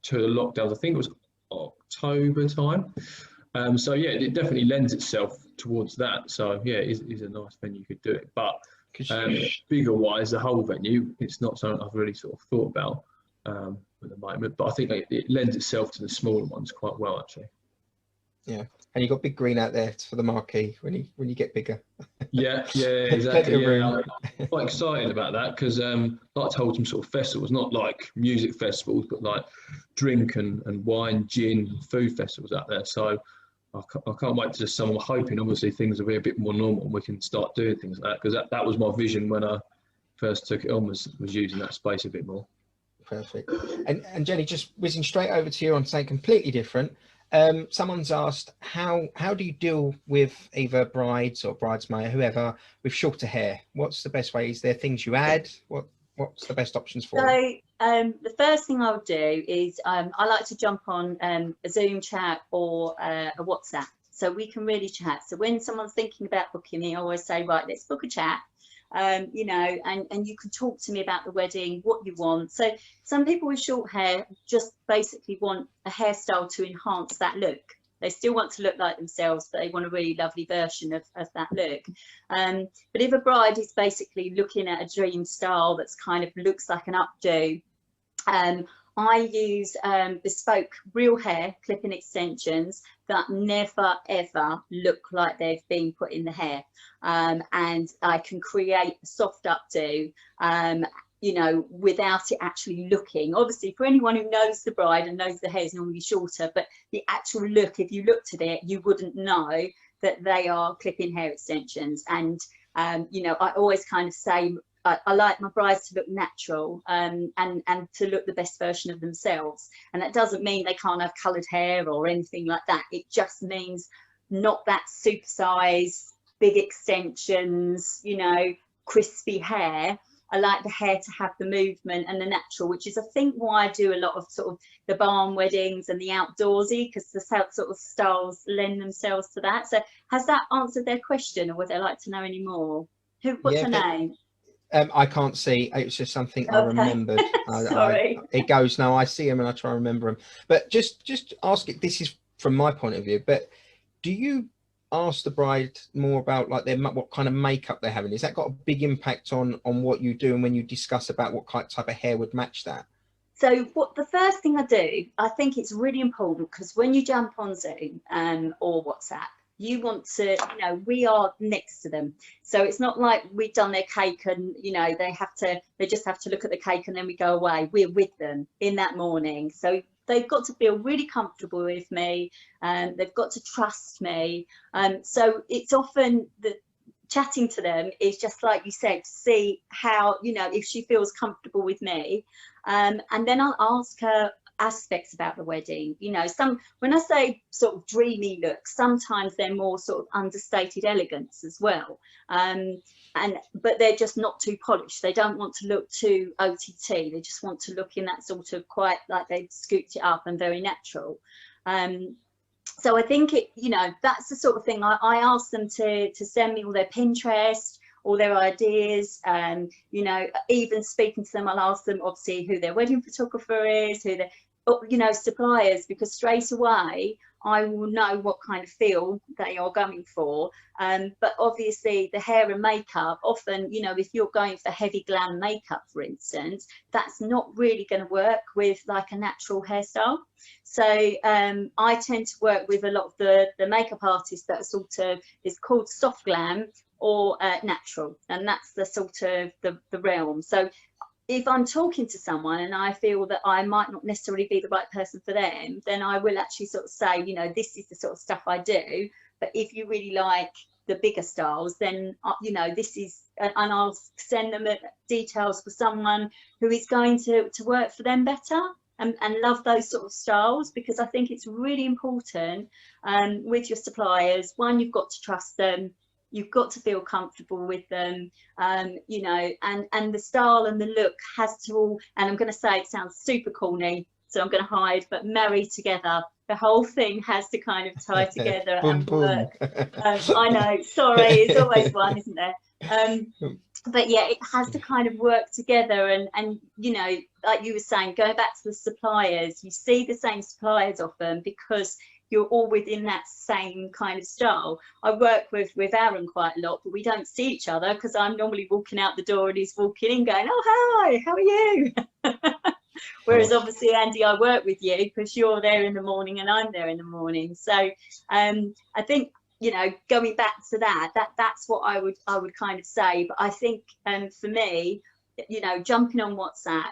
two of the lockdowns. I think it was October time. So yeah, it definitely lends itself towards that. So yeah, it is a nice venue, you could do it. But bigger wise, the whole venue, it's not something I've really sort of thought about at the moment. But I think it lends itself to the smaller ones quite well, actually. Yeah, and you got big green out there for the marquee when you get bigger. Yeah, exactly. Yeah, I'm quite excited about that because like I told some sort of festivals, not like music festivals, but like drink and wine, gin, food festivals out there. So I can't wait to just I'm hoping obviously things will be a bit more normal and we can start doing things like that, because that was my vision when I first took it on, was using that space a bit more. Perfect. And Jenny, just whizzing straight over to you on something completely different. Someone's asked, how do you deal with either brides or bridesmaid, whoever, with shorter hair? What's the best way? Is there things you add? What's the best options for you? So the first thing I would do is I like to jump on a Zoom chat or a WhatsApp, so we can really chat. So when someone's thinking about booking me, I always say, right, let's book a chat. And you can talk to me about the wedding, what you want. So some people with short hair just basically want a hairstyle to enhance that look. They still want to look like themselves, but they want a really lovely version of that look. But if a bride is basically looking at a dream style that's kind of looks like an updo, I use bespoke real hair clip-in extensions that never ever look like they've been put in the hair, and I can create a soft updo, you know, without it actually looking. Obviously, for anyone who knows the bride and knows the hair is normally shorter, but the actual look, if you looked at it, you wouldn't know that they are clip-in hair extensions. And you know, I always kind of say I like my brides to look natural, and to look the best version of themselves. And that doesn't mean they can't have coloured hair or anything like that. It just means not that supersized, big extensions, you know, crispy hair. I like the hair to have the movement and the natural, which is I think why I do a lot of sort of the barn weddings and the outdoorsy, because the sort of styles lend themselves to that. So has that answered their question, or would they like to know any more? What's her name? I can't see. It's just something I remembered. Sorry. It goes, no, I see them and I try to remember them. But just ask it. This is from my point of view. But do you ask the bride more about like what kind of makeup they're having? Has that got a big impact on what you do and when you discuss about what type of hair would match that? So what the first thing I do, I think it's really important, because when you jump on Zoom or WhatsApp, you want to, you know, we are next to them. So it's not like we've done their cake and, you know, they just have to look at the cake and then we go away. We're with them in that morning. So they've got to feel really comfortable with me, and they've got to trust me. So it's often chatting to them is just like you said, to see how, you know, if she feels comfortable with me. And then I'll ask her aspects about the wedding. You know, when I say sort of dreamy looks, sometimes they're more sort of understated elegance as well. But they're just not too polished. They don't want to look too OTT. They just want to look in that sort of quite like they've scooped it up and very natural. So I think you know, that's the sort of thing I ask them to send me all their Pinterest, all their ideas, you know, even speaking to them, I'll ask them obviously who their wedding photographer is, who their, you know, suppliers, because straight away I will know what kind of feel they are going for. But obviously the hair and makeup, often, you know, if you're going for heavy glam makeup, for instance, that's not really going to work with like a natural hairstyle. So I tend to work with a lot of the makeup artists that are sort of, it's called soft glam or natural, and that's the sort of the realm. So if I'm talking to someone and I feel that I might not necessarily be the right person for them, then I will actually sort of say, you know, this is the sort of stuff I do, but if you really like the bigger styles, then you know, this is, and I'll send them details for someone who is going to work for them better and love those sort of styles, because I think it's really important with your suppliers. One, you've got to trust them. You've got to feel comfortable with them, you know, and the style and the look has to all, and I'm going to say it sounds super corny, so I'm going to hide, but marry together. The whole thing has to kind of tie together and work. I know, sorry, it's always one, isn't there? But yeah, it has to kind of work together, and you know, like you were saying, going back to the suppliers, you see the same suppliers often because you're all within that same kind of style. I work with Aaron quite a lot, but we don't see each other because I'm normally walking out the door and he's walking in going, oh, hi, how are you? Whereas obviously, Andy, I work with you because you're there in the morning and I'm there in the morning. So I think, you know, going back to that's what I would kind of say. But I think for me, you know, jumping on WhatsApp,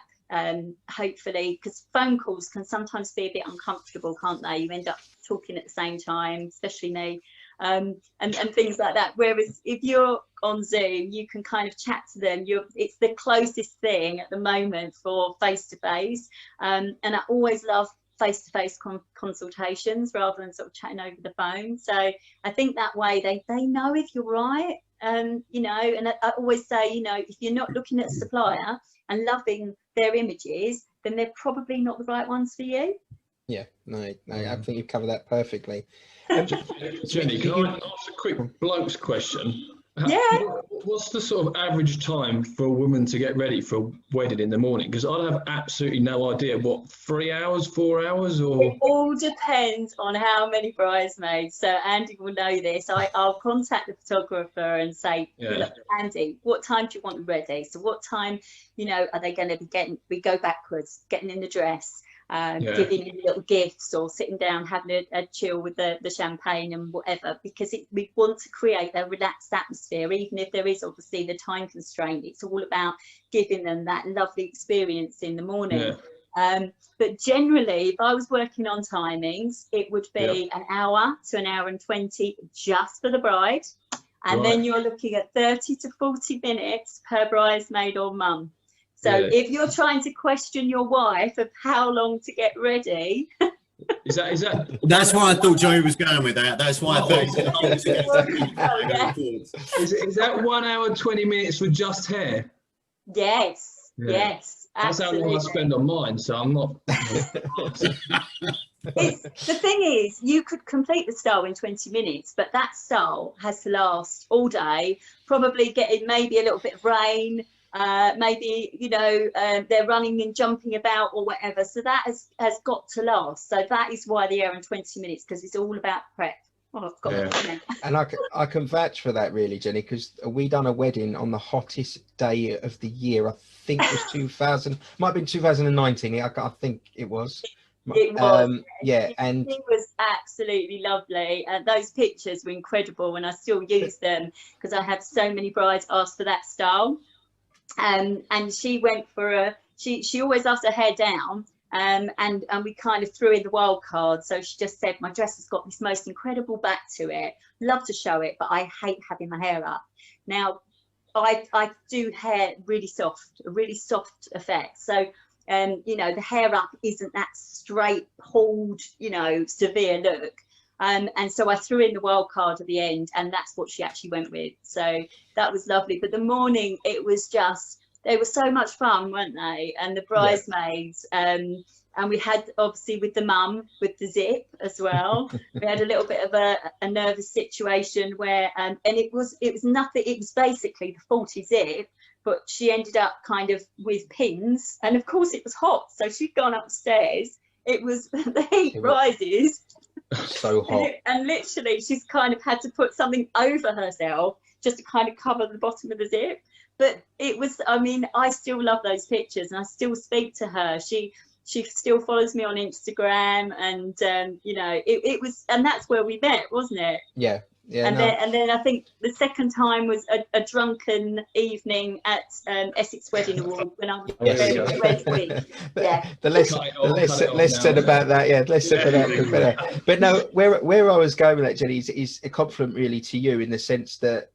hopefully, because phone calls can sometimes be a bit uncomfortable, can't they? You end up talking at the same time, especially me, and things like that. Whereas if you're on Zoom, you can kind of chat to them. It's the closest thing at the moment for face-to-face, and I always love face-to-face consultations rather than sort of chatting over the phone. So I think that way they know if you're right. You know, and I always say, you know, if you're not looking at a supplier and loving their images, then they're probably not the right ones for you. Yeah, no, I think you've covered that perfectly. Jenny, can I ask a quick bloke's question? Yeah. What's the sort of average time for a woman to get ready for a wedding in the morning? Because I'd have absolutely no idea. What, 3 hours, 4 hours, or? It all depends on how many bridesmaids. So Andy will know this. I'll contact the photographer and say, look, Andy, what time do you want them ready? So what time, are they going to be getting? We go backwards, getting in the dress. Giving in little gifts or sitting down having a chill with the champagne and whatever, because we want to create a relaxed atmosphere, even if there is obviously the time constraint. It's all about giving them that lovely experience in the morning. But generally, if I was working on timings, it would be an hour to an hour and 20 just for the bride, and then you're looking at 30 to 40 minutes per bridesmaid or mum. So if you're trying to question your wife of how long to get ready, is that? That's why I thought Joey was going with that. That's why I thought. Is that 1 hour 20 minutes for just hair? Yes, yes. That's how long I spend on mine, so I'm not. The thing is, you could complete the style in 20 minutes, but that style has to last all day, probably getting maybe a little bit of rain. Maybe they're running and jumping about or whatever, so that has got to last. So that is why the hour and 20 minutes, because it's all about prep. I've got and I can vouch for that, really, Jenny, because we done a wedding on the hottest day of the year. I think it was 2000, might have been 2019. I think it was. It was, and it was absolutely lovely, and those pictures were incredible, and I still use them because I had so many brides ask for that style. And she went for she always loves her hair down, and we kind of threw in the wild card. So she just said, my dress has got this most incredible back to it, love to show it, but I hate having my hair up. Now I do hair really soft, a really soft effect. So the hair up isn't that straight pulled, severe look. And so I threw in the wild card at the end, and that's what she actually went with. So that was lovely. But the morning, it was just, they were so much fun, weren't they? And the bridesmaids, and we had, obviously, with the mum, with the zip as well. We had a little bit of a nervous situation where, and it was nothing, it was basically the faulty zip, but she ended up kind of with pins. And of course, it was hot. So she'd gone upstairs. It was, the heat rises. So hot, and literally she's kind of had to put something over herself just to kind of cover the bottom of the zip. But it was, I still love those pictures, and I still speak to her. She still follows me on Instagram, and it was, and that's where we met, wasn't it? And then I think the second time was a drunken evening at Essex Wedding Award when I was The less said about that, less said about that, the better. But no, where I was going with that, Jenny, is a compliment really to you, in the sense that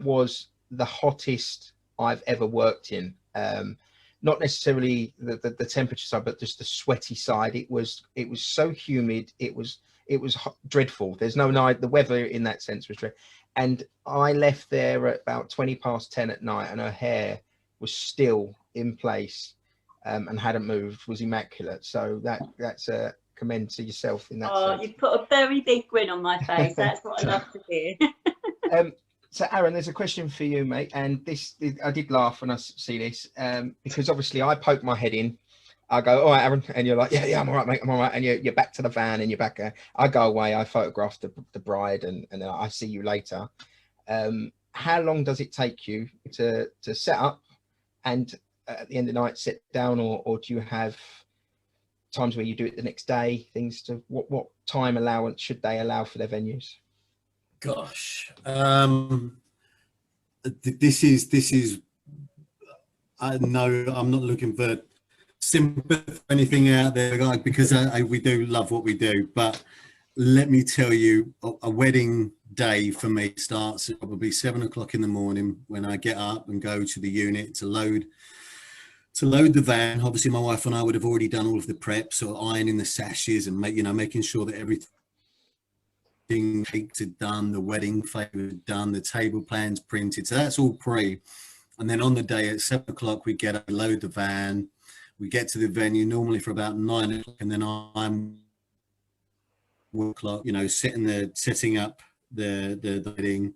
was the hottest I've ever worked in. Not necessarily the temperature side, but just the sweaty side. It was so humid. It was dreadful. There's no night. The weather in that sense was dreadful. And I left there at about 20 past 10 at night, and her hair was still in place and hadn't moved, was immaculate. So that's a commend to yourself in that sense. You put a very big grin on my face. That's what I love to hear. So Aaron, there's a question for you, mate. And I did laugh when I see this, because obviously I poke my head in. I go, all right, Aaron, and you're like, yeah, I'm all right, mate, I'm all right. And you're back to the van, and you're back. I go away, I photograph the bride, and then I see you later. How long does it take you to set up, and at the end of the night sit down, or do you have times where you do it the next day? Things to what time allowance should they allow for their venues? Gosh, this is. I know I'm not looking for sympathy or anything out there, because we do love what we do, but let me tell you, a wedding day for me starts at probably 7 o'clock in the morning, when I get up and go to the unit to load the van. Obviously my wife and I would have already done all of the prep, so ironing the sashes and making sure that everything cakes are done, the wedding favors done, the table plans printed, so that's all pre. And then on the day at 7 o'clock we load the van. We get to the venue normally for about 9 o'clock, and then I'm 1 o'clock, setting up the wedding.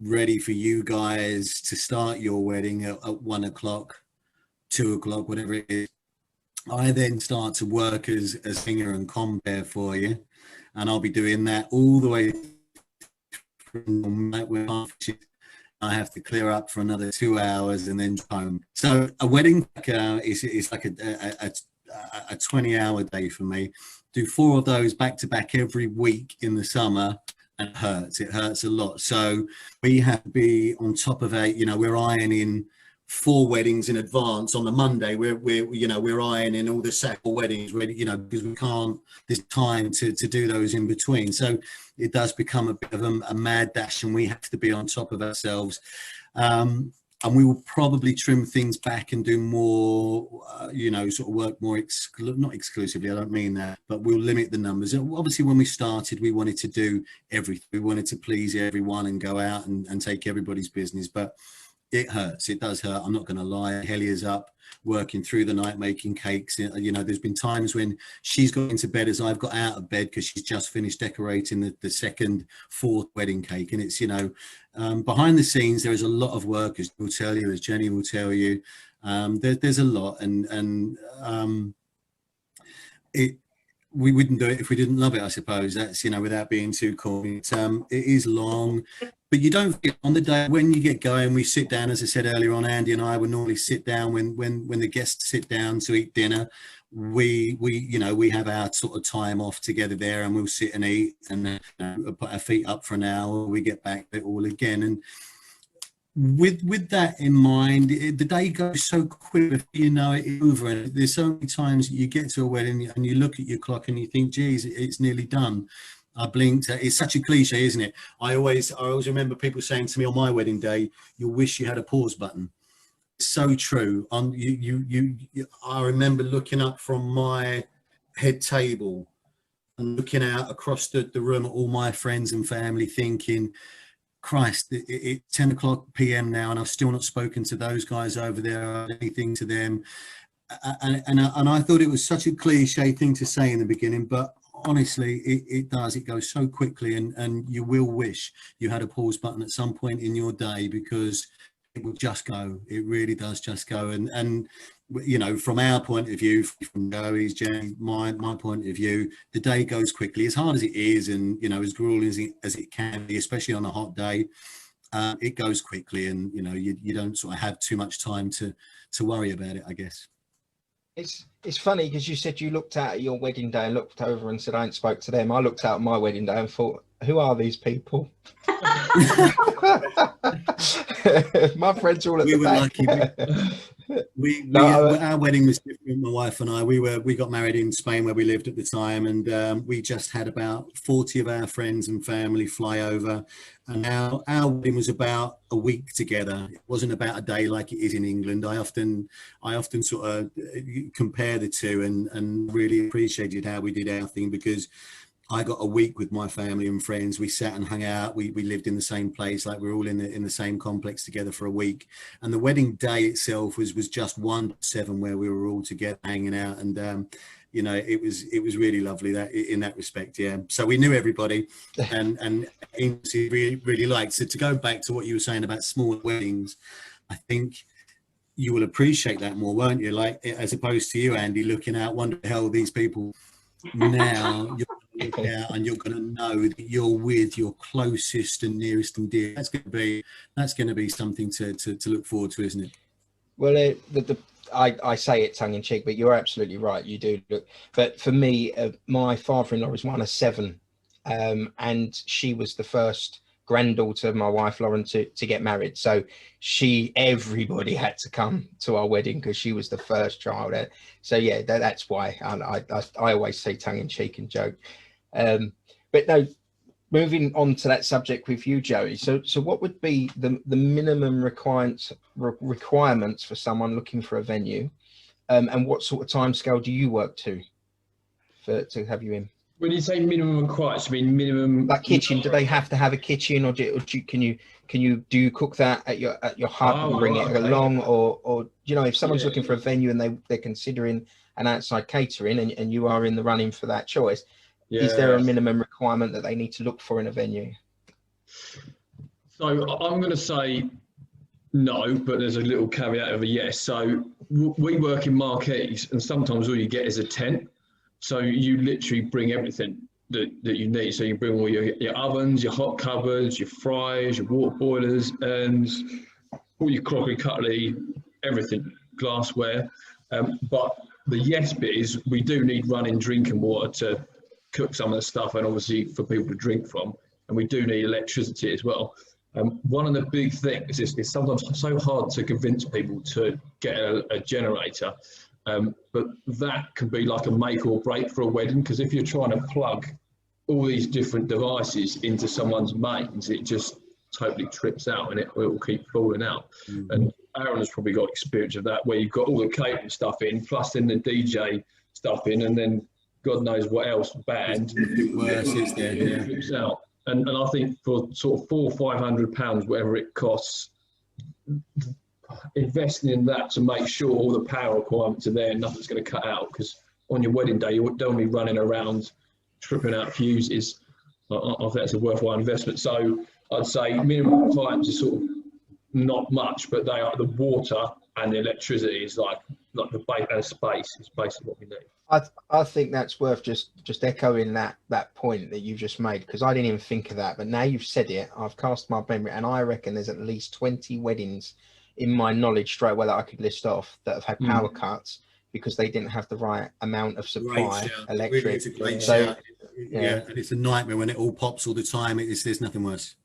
ready for you guys to start your wedding at 1 o'clock, 2 o'clock, whatever it is. I then start to work as a singer and compere for you, and I'll be doing that all the way from I have to clear up for another 2 hours and then home. So a wedding is like a 20-hour day for me. Do 4 of those back to back every week in the summer, and it hurts a lot. So we have to be on top of we're ironing 4 weddings in advance. On the Monday we're ironing all the Saturday weddings, because we can't, there's time to do those in between. So it does become a bit of a mad dash, and we have to be on top of ourselves. And we will probably trim things back and do more, sort of work more, not exclusively, I don't mean that, but we'll limit the numbers. Obviously, when we started, we wanted to do everything. We wanted to please everyone and go out and take everybody's business, but it hurts. It does hurt. I'm not going to lie. Helia's up working through the night making cakes. There's been times when she's got into bed as I've got out of bed because she's just finished decorating the 4th wedding cake. And it's, behind the scenes, there is a lot of work, as we'll tell you, as Jenny will tell you. There's a lot, and we wouldn't do it if we didn't love it, I suppose. That's, without being too corny. It is long. But you don't feel on the day when you get going, we sit down, as I said earlier on, Andy and I would normally sit down when the guests sit down to eat dinner. We have our sort of time off together there, and we'll sit and eat and put our feet up for an hour. We get back to it all again. And with that in mind, the day goes so quick before you know it, it's over. And there's so many times you get to a wedding and you look at your clock and you think, geez, it's nearly done. I blinked. It's such a cliche, isn't it? I always remember people saying to me on my wedding day, "You wish you had a pause button." It's so true. I remember looking up from my head table and looking out across the room at all my friends and family, thinking, Christ, it's 10 o'clock p.m. now, and I've still not spoken to those guys over there or anything to them. And I thought it was such a cliche thing to say in the beginning, but honestly, it does. It goes so quickly, and you will wish you had a pause button at some point in your day, because it will just go. It really does just go. And from our point of view, from Joey's, Jenny, my point of view, the day goes quickly, as hard as it is, and as grueling as it can be, especially on a hot day. It goes quickly, and you don't sort of have too much time to worry about it, I guess. It's funny because you said you looked out at your wedding day and looked over and said, I ain't spoke to them. I looked out at my wedding day and thought, who are these people? My friends are all at the back. Lucky. Our wedding was different. My wife and I, we got married in Spain where we lived at the time, and we just had about 40 of our friends and family fly over. And our wedding was about a week together. It wasn't about a day like it is in England. I often sort of compare the two, and really appreciated how we did our thing, because I got a week with my family and friends. We sat and hung out. We lived in the same place, like we're all in the same complex together for a week. And the wedding day itself was just 1-7, where we were all together hanging out. And it was really lovely that in that respect. Yeah. So we knew everybody, and really, really liked. So to go back to what you were saying about small weddings, I think you will appreciate that more, won't you? Like, as opposed to you, Andy, looking out, wonder the hell these people now. And you're going to know that you're with your closest and nearest and dear. That's going to be something to look forward to, isn't it? Well, I say it tongue in cheek, but you're absolutely right. You do look. But for me, my father-in-law was one of 7, and she was the first granddaughter of my wife Lauren to get married. So everybody had to come to our wedding because she was the first child. So yeah, that's why I always say tongue in cheek and joke. But no, moving on to that subject with you, Joey. So what would be the minimum requirements for someone looking for a venue, and what sort of timescale do you work to have you in? When you say minimum requirements, you mean minimum like kitchen? Do they have to have a kitchen, or can you cook that at your hut and bring it along, or if someone's looking for a venue and they're considering an outside catering, and you are in the running for that choice? Is there a minimum requirement that they need to look for in a venue? So I'm going to say no, but there's a little caveat of a yes. So we work in marquees, and sometimes all you get is a tent. So you literally bring everything that you need. So you bring all your ovens, your hot cupboards, your fryers, your water boilers, and all your crockery, cutlery, everything, glassware. But the yes bit is we do need running drinking water to cook some of the stuff, and obviously for people to drink from. And we do need electricity as well. One of the big things is sometimes so hard to convince people to get a generator, but that can be like a make or break for a wedding, because if you're trying to plug all these different devices into someone's mains, it just totally trips out and it will keep falling out. Mm-hmm. And Aaron has probably got experience of that, where you've got all the catering stuff in, plus then the DJ stuff in, and then God knows what else, band. It trips out. And I think for sort of £400 or £500, whatever it costs, investing in that to make sure all the power requirements are there and nothing's going to cut out, because on your wedding day, you don't be running around tripping out fuses. I think that's a worthwhile investment. So I'd say minimum requirements is sort of not much, but they are the water and the electricity is like the base and space is basically what we need. I think that's worth just echoing that point that you just made, because I didn't even think of that, but now you've said it, I've cast my memory, and I reckon there's at least 20 weddings in my knowledge straight away that I could list off that have had power cuts because they didn't have the right amount of supply electric. Really, it's a great shout. Yeah, and it's a nightmare when it all pops all the time. There's nothing worse.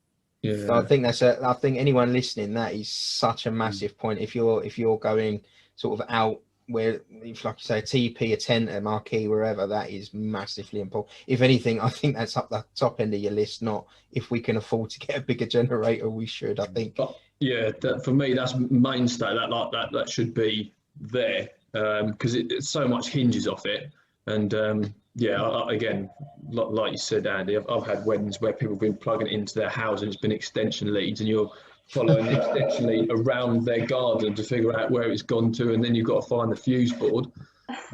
Yeah, so I think I think anyone listening, that is such a massive point. If you're going sort of out where, if like you say, a TP, a tent, a marquee, wherever, that is massively important. If anything, I think that's up the top end of your list. Not if we can afford to get a bigger generator, we should. I think. But yeah, for me, that's mainstay. That should be there, because it so much hinges off it. And again, like you said, Andy, I've had weddings where people have been plugging it into their house and it's been extension leads, and you're following the extension lead around their garden to figure out where it's gone to, and then you've got to find the fuse board.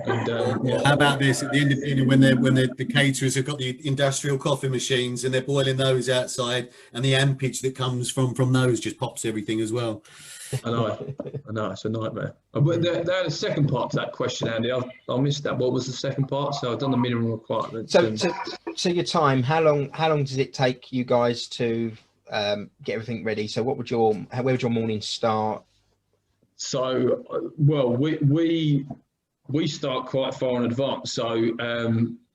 And, How about this? At the end of dinner, when the caterers have got the industrial coffee machines and they're boiling those outside, and the ampage that comes from those just pops everything as well. I know, it's a nightmare. But there had a second part to that question, Andy. I missed that. What was the second part? So I've done the minimum requirements. So your time, how long does it take you guys to get everything ready? So where would your morning start? So well, we start quite far in advance. So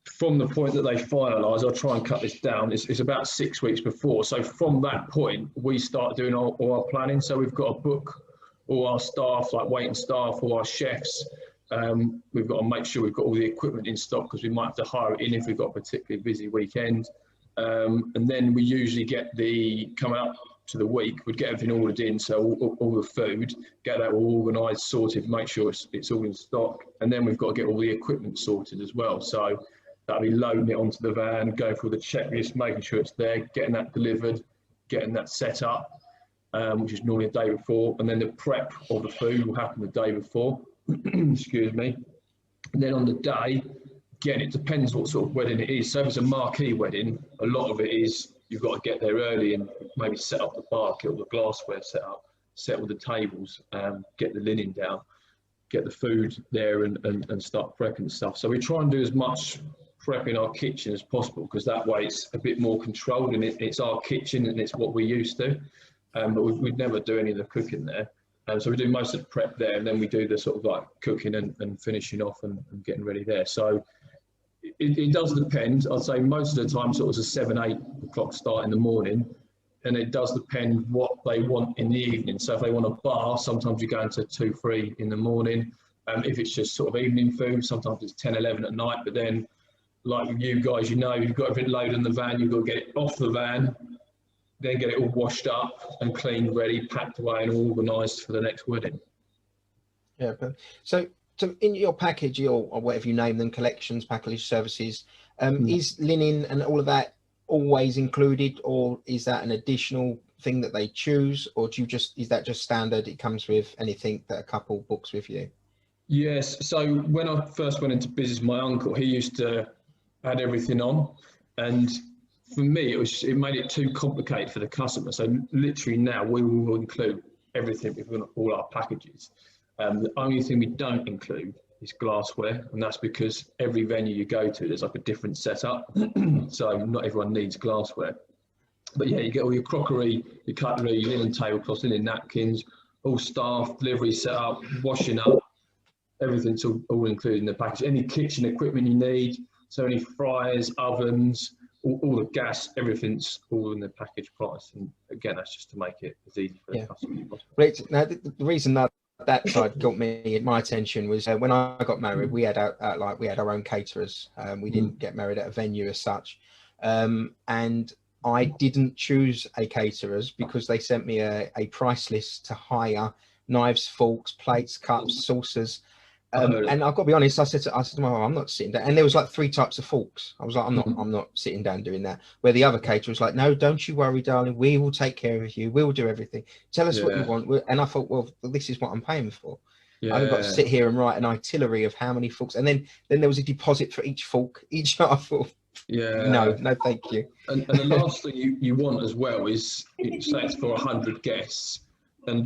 from the point that they finalise, I'll try and cut this down, it's about 6 weeks before. So from that point, we start doing all our planning. So we've got to book all our staff, like waiting staff, all our chefs. We've got to make sure we've got all the equipment in stock, because we might have to hire it in if we've got a particularly busy weekend. And then we usually get coming up to the week, we'd get everything ordered in, so all the food, get that all organised, sorted, make sure it's all in stock. And then we've got to get all the equipment sorted as well. So that'll be loading it onto the van, going through the checklist, making sure it's there, getting that delivered, getting that set up, which is normally the day before. And then the prep of the food will happen the day before, excuse me. And then on the day, again, it depends what sort of wedding it is. So if it's a marquee wedding, a lot of it is you've got to get there early and maybe set up the bar, get all the glassware set up, set all the tables, get the linen down, get the food there and start prepping stuff. So we try and do as much prep in our kitchen as possible, because that way it's a bit more controlled, and it's our kitchen and it's what we're used to. But we'd never do any of the cooking there. So we do most of the prep there, and then we do the sort of like cooking and finishing off and getting ready there. So it does depend. I'd say most of the time sort of a 7-8 o'clock start in the morning, and it does depend what they want in the evening. So if they want a bar, sometimes you go into 2-3 in the morning. If it's just sort of evening food, sometimes it's 10-11 at night. But then, like you guys, you've got everything loaded in the van, you've got to get it off the van, then get it all washed up and cleaned, ready, packed away and all organised for the next wedding. Yeah, but so in your package, or whatever you name them, collections, package, services, is linen and all of that always included, or is that an additional thing that they choose, or is that just standard? It comes with anything that a couple books with you? Yes. So when I first went into business, my uncle, he used to add everything on, and for me, it made it too complicated for the customer. So literally now we will include everything within all our packages. The only thing we don't include is glassware, and that's because every venue you go to, there's like a different setup. So not everyone needs glassware. But yeah, you get all your crockery, your cutlery, your linen tablecloths, linen napkins, all staff, delivery set up, washing up, everything's all included in the package. Any kitchen equipment you need, so any fryers, ovens, all the gas, everything's all in the package price. And again, that's just to make it as easy for the customer as possible. Right. Now, the reason that side got my attention was when I got married, we had our own caterers. We didn't get married at a venue as such, and I didn't choose a caterers because they sent me a price list to hire knives, forks, plates, cups, saucers. And I've got to be honest, I said to them, I'm not sitting down. And there was like 3 types of forks. I was like, I'm not sitting down doing that. Where the other caterer was like, no, don't you worry, darling. We will take care of you. We will do everything. Tell us what you want. And I thought, well, this is what I'm paying for. I haven't got to sit here and write an itinerary of how many forks. And then there was a deposit for each fork. I thought, no, thank you. And the last thing you want as well is, say it's for 100 guests, and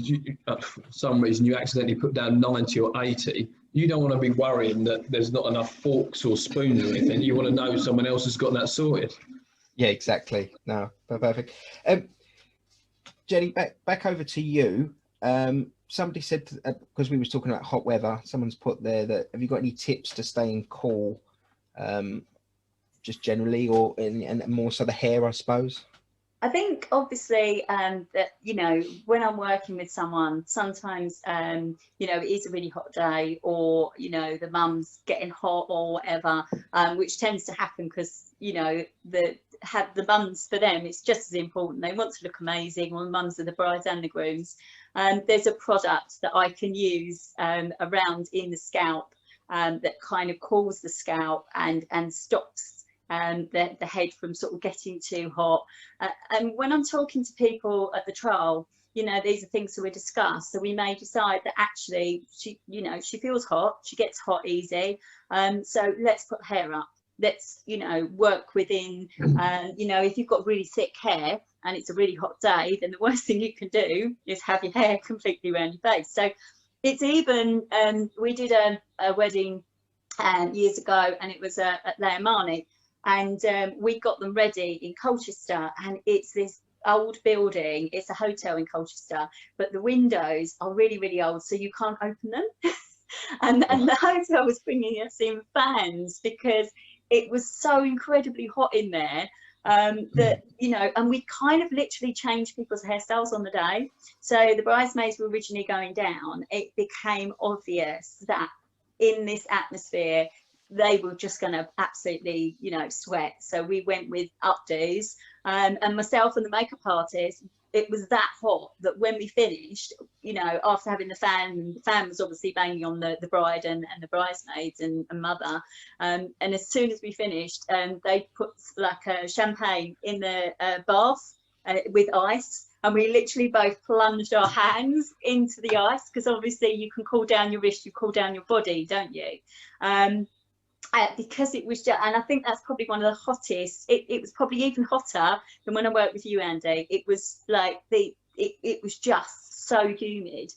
for some reason you accidentally put down 90 or 80. You don't want to be worrying that there's not enough forks or spoons or anything. You want to know someone else has got that sorted. Yeah, exactly. No, perfect. Jenny, back over to you. Somebody said, because we was talking about hot weather, someone's put there that, have you got any tips to staying cool, just generally, or and more so the hair, I suppose? I think obviously that, you know, when I'm working with someone, sometimes, you know, it is a really hot day, or, you know, the mum's getting hot or whatever, which tends to happen because, you know, the mums, for them, it's just as important. They want to look amazing, or the mums are the brides and the grooms. There's a product that I can use around in the scalp that kind of cools the scalp and stops the head from sort of getting too hot. And when I'm talking to people at the trial, you know, these are things that we discuss. So we may decide that actually she, you know, she feels hot, she gets hot easy. So let's put hair up. Let's, you know, work within, you know, if you've got really thick hair and it's a really hot day, then the worst thing you can do is have your hair completely around your face. So it's even, we did a wedding years ago, and it was at Leomani. And we got them ready in Colchester, and it's this old building. It's a hotel in Colchester, but the windows are really, really old, so you can't open them. and the hotel was bringing us in fans because it was so incredibly hot in there that, you know, and we kind of literally changed people's hairstyles on the day. So the bridesmaids were originally going down. It became obvious that in this atmosphere, they were just going to absolutely, you know, sweat. So we went with updos, and myself and the makeup artist, it was that hot that when we finished, you know, after having the fan was obviously banging on the bride and the bridesmaids and mother. And as soon as we finished, they put like a champagne in the bath with ice. And we literally both plunged our hands into the ice, because obviously you can cool down your wrist, you cool down your body, don't you? Because it was just, and I think that's probably one of the hottest. It was probably even hotter than when I worked with you, Andy. It was like it was just so humid.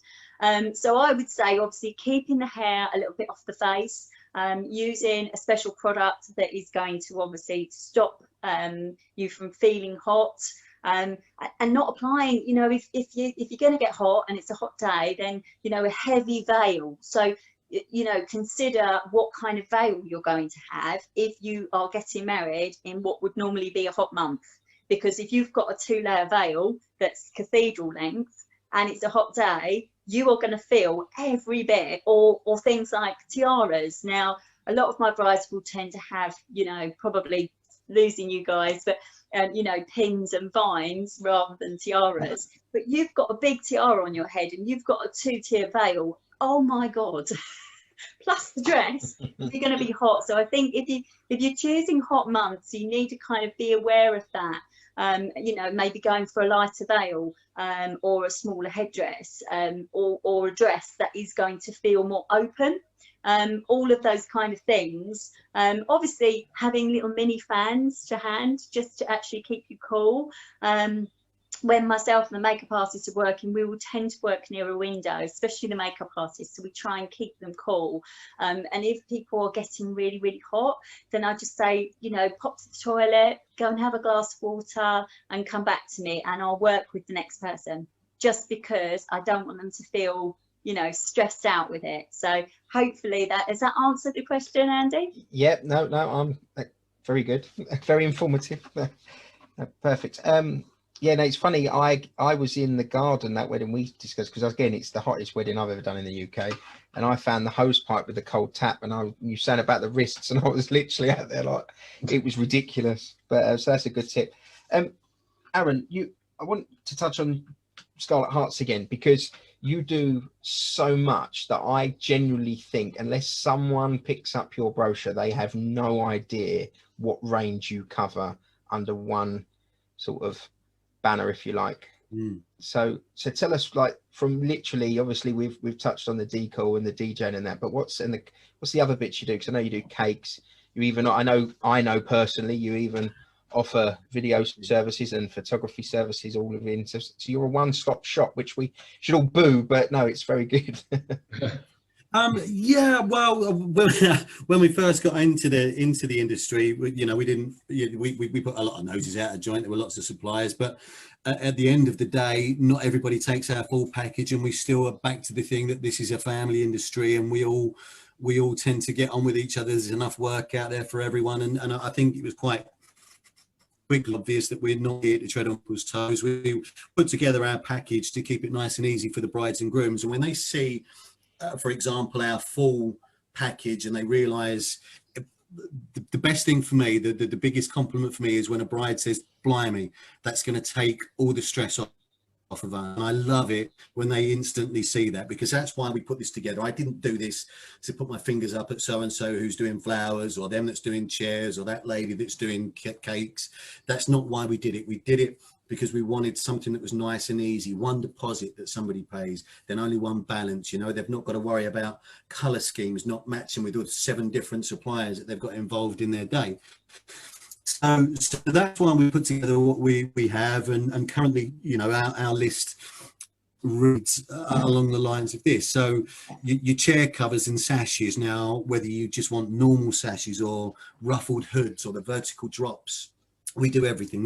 So I would say, obviously, keeping the hair a little bit off the face, using a special product that is going to obviously stop you from feeling hot. And not applying, you know, if you're going to get hot and it's a hot day, then, you know, a heavy veil. So, you know, consider what kind of veil you're going to have if you are getting married in what would normally be a hot month. Because if you've got a 2-layer veil that's cathedral length and it's a hot day, you are going to feel every bit, or things like tiaras. Now, a lot of my brides will tend to have, you know, probably losing you guys, but you know, pins and vines rather than tiaras. But you've got a big tiara on your head and you've got a 2-tier veil. Oh my God. Plus the dress, you're going to be hot. So I think if you're choosing hot months, you need to kind of be aware of that. You know, maybe going for a lighter veil, or a smaller headdress, or a dress that is going to feel more open. all of those kind of things. Obviously having little mini fans to hand just to actually keep you cool. When myself and the makeup artist are working, we will tend to work near a window, especially the makeup artist, so we try and keep them cool. And if people are getting really, really hot, then I just say, you know, pop to the toilet, go and have a glass of water and come back to me, and I'll work with the next person, just because I don't want them to feel, you know, stressed out with it. So hopefully has that answered the question, Andy? Yeah, no, I'm very good. Very informative. Perfect. Yeah, no, it's funny. I was in the garden that wedding we discussed, because again, it's the hottest wedding I've ever done in the UK, and I found the hose pipe with the cold tap, and you saying about the wrists, and I was literally out there like it was ridiculous. But so that's a good tip. Aaron, I want to touch on Scarlet Hearts again, because you do so much that I genuinely think, unless someone picks up your brochure, they have no idea what range you cover under one sort of banner, if you like. So tell us, like, from literally, obviously we've touched on the decal and the DJing and that, but what's the other bits you do? Because I know you do cakes, you even, I know personally you even offer video services and photography services all within, so you're a one-stop shop, which we should all boo, but no, it's very good. Yeah, well, when we first got into the industry, we put a lot of noses out of joint. There were lots of suppliers, but at the end of the day, not everybody takes our full package, and we still are back to the thing that this is a family industry, and we all tend to get on with each other. There's enough work out there for everyone, and I think it was quite quickly obvious that we're not here to tread on people's toes. We put together our package to keep it nice and easy for the brides and grooms, and when they see, for example, our full package, and they realize the best thing for me, the biggest compliment for me, is when a bride says, blimey, that's going to take all the stress off of her. And I love it when they instantly see that, because that's why we put this together. I didn't do this to put my fingers up at so-and-so who's doing flowers, or them that's doing chairs, or that lady that's doing cakes. That's not why we did it. We did it because we wanted something that was nice and easy, one deposit that somebody pays, then only one balance. You know, they've not got to worry about color schemes not matching with 7 different suppliers that they've got involved in their day. So that's why we put together what we have, and currently, you know, our list reads along the lines of this. So your chair covers and sashes. Now, whether you just want normal sashes or ruffled hoods or the vertical drops, we do everything.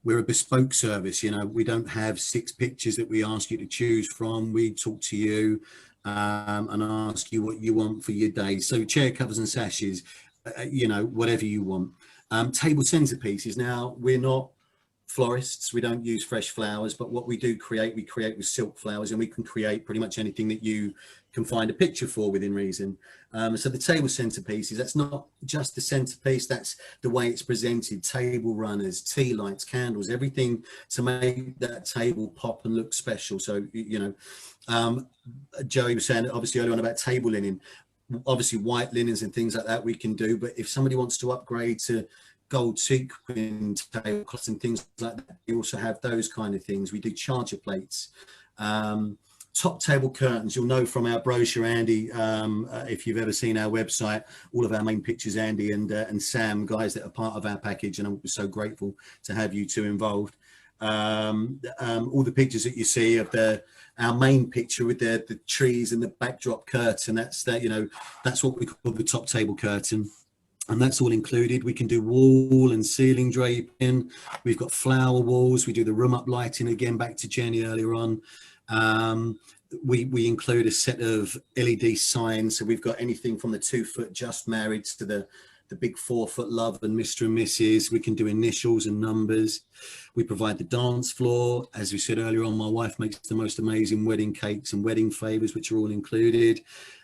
We're a bespoke service. You know, we don't have 6 pictures that we ask you to choose from. We talk to you and ask you what you want for your day. So chair covers and sashes, you know, whatever you want. Table centerpieces. Now, we're not florists, we don't use fresh flowers, but what we do create, we create with silk flowers, and we can create pretty much anything that you can find a picture for within reason. So the table centerpieces, that's not just the centerpiece, that's the way it's presented. Table runners, tea lights, candles, everything to make that table pop and look special. So, you know, Joey was saying obviously earlier on about table linen. Obviously white linens and things like that we can do, but if somebody wants to upgrade to gold sequin tablecloths and things like that, we also have those kind of things. We do charger plates, top table curtains. You'll know from our brochure, Andy, if you've ever seen our website, all of our main pictures, Andy and Sam, guys that are part of our package, and I'm so grateful to have you two involved. All the pictures that you see of our main picture with the trees and the backdrop curtain, that's what we call the top table curtain, and that's all included. We can do wall and ceiling draping. We've got flower walls. We do the room up lighting, again, back to Jenny earlier on. We include a set of LED signs, so we've got anything from the 2-foot just married to the big 4-foot love and Mr. and Mrs. We can do initials and numbers. We provide the dance floor. As we said earlier on, my wife makes the most amazing wedding cakes and wedding favors, which are all included.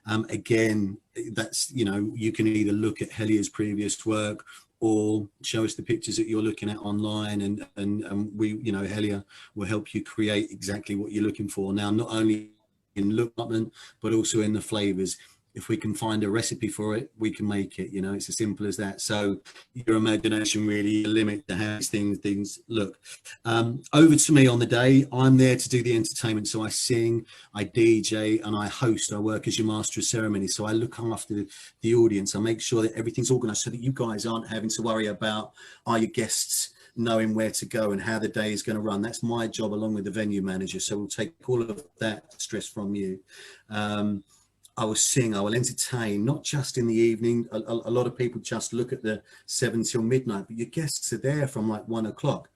Again, that's, you know, you can either look at Helia's previous work or show us the pictures that you're looking at online, and we, you know, Helia will help you create exactly what you're looking for. Now, not only in look department, but also in the flavors. if we can find a recipe for it, we can make it. You know, it's as simple as that. So your imagination really limit to how things look. Over to me on the day. I'm there to do the entertainment. So I sing, I DJ, and I host. I work as your master of ceremony. So I look after the audience. I make sure that everything's organized so that you guys aren't having to worry about, are your guests knowing where to go and how the day is going to run. That's my job along with the venue manager. So we'll take all of that stress from you. I will sing, I will entertain, not just in the evening. A lot of people just look at the 7 till midnight, but your guests are there from like 1 o'clock.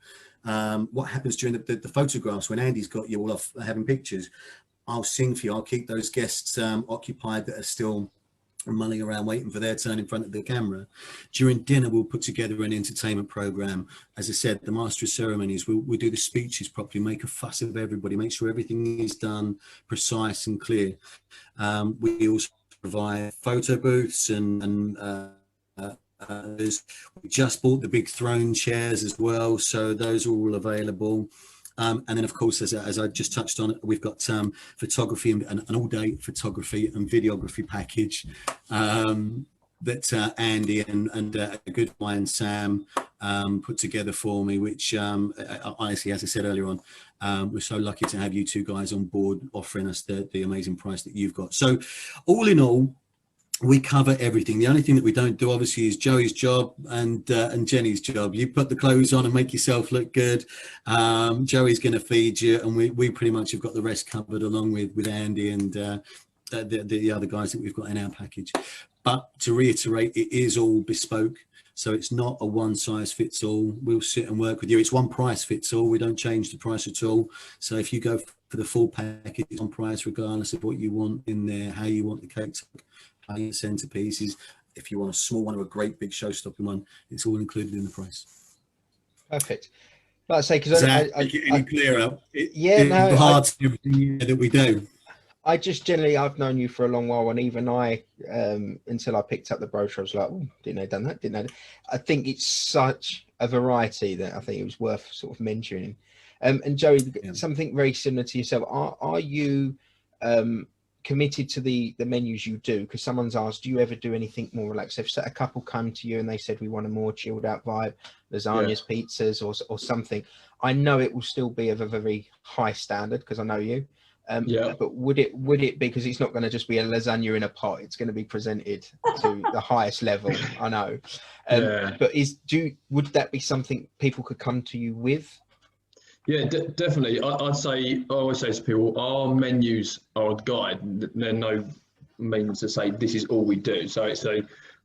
What happens during the photographs when Andy's got you all off having pictures? I'll sing for you. I'll keep those guests occupied that are still mulling around waiting for their turn in front of the camera. During dinner, we'll put together an entertainment program. As I said, the master of ceremonies, we'll do the speeches properly, make a fuss of everybody, make sure everything is done precise and clear. We also provide photo booths and we just bought the big throne chairs as well, so those are all available. And then, of course, as I just touched on, we've got photography and an all-day photography and videography package that Andy and a good friend Sam put together for me, which honestly, as I said earlier on, we're so lucky to have you two guys on board offering us the amazing price that you've got. So all in all, we cover everything. The only thing that we don't do, obviously, is Joey's job and Jenny's job. You put the clothes on and make yourself look good. Joey's going to feed you, and we pretty much have got the rest covered, along with Andy and the other guys that we've got in our package. But to reiterate, it is all bespoke. So it's not a one size fits all. We'll sit and work with you. It's one price fits all. We don't change the price at all. So if you go for the full package, it's on price regardless of what you want in there, how you want the cake to look. Centerpieces. If you want a small one or a great big show-stopping one, it's all included in the price. Perfect. Like I say, because any clearer? Everything that we do. I just generally, I've known you for a long while, and even I, until I picked up the brochure, I was like, oh, didn't know done that, didn't know. I think it's such a variety that I think it was worth sort of mentioning. And Joey, something very similar to yourself. Are you committed to the menus you do? Because someone's asked, do you ever do anything more relaxed? If a couple come to you and they said, we want a more chilled out vibe, lasagnas, pizzas or something, I know it will still be of a very high standard because I know you. But would it be, because it's not going to just be a lasagna in a pot, it's going to be presented to the highest level, I know. But would that be something people could come to you with? Yeah, definitely. I always say to people, our menus are a guide. They're no means to say this is all we do. So it's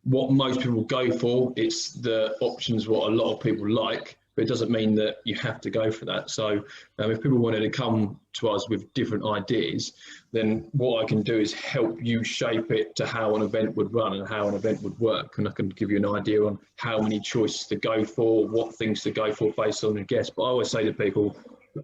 what most people go for. It's the options what a lot of people like, but it doesn't mean that you have to go for that. So if people wanted to come to us with different ideas, then what I can do is help you shape it to how an event would run and how an event would work. And I can give you an idea on how many choices to go for, what things to go for based on the guest. But I always say to people,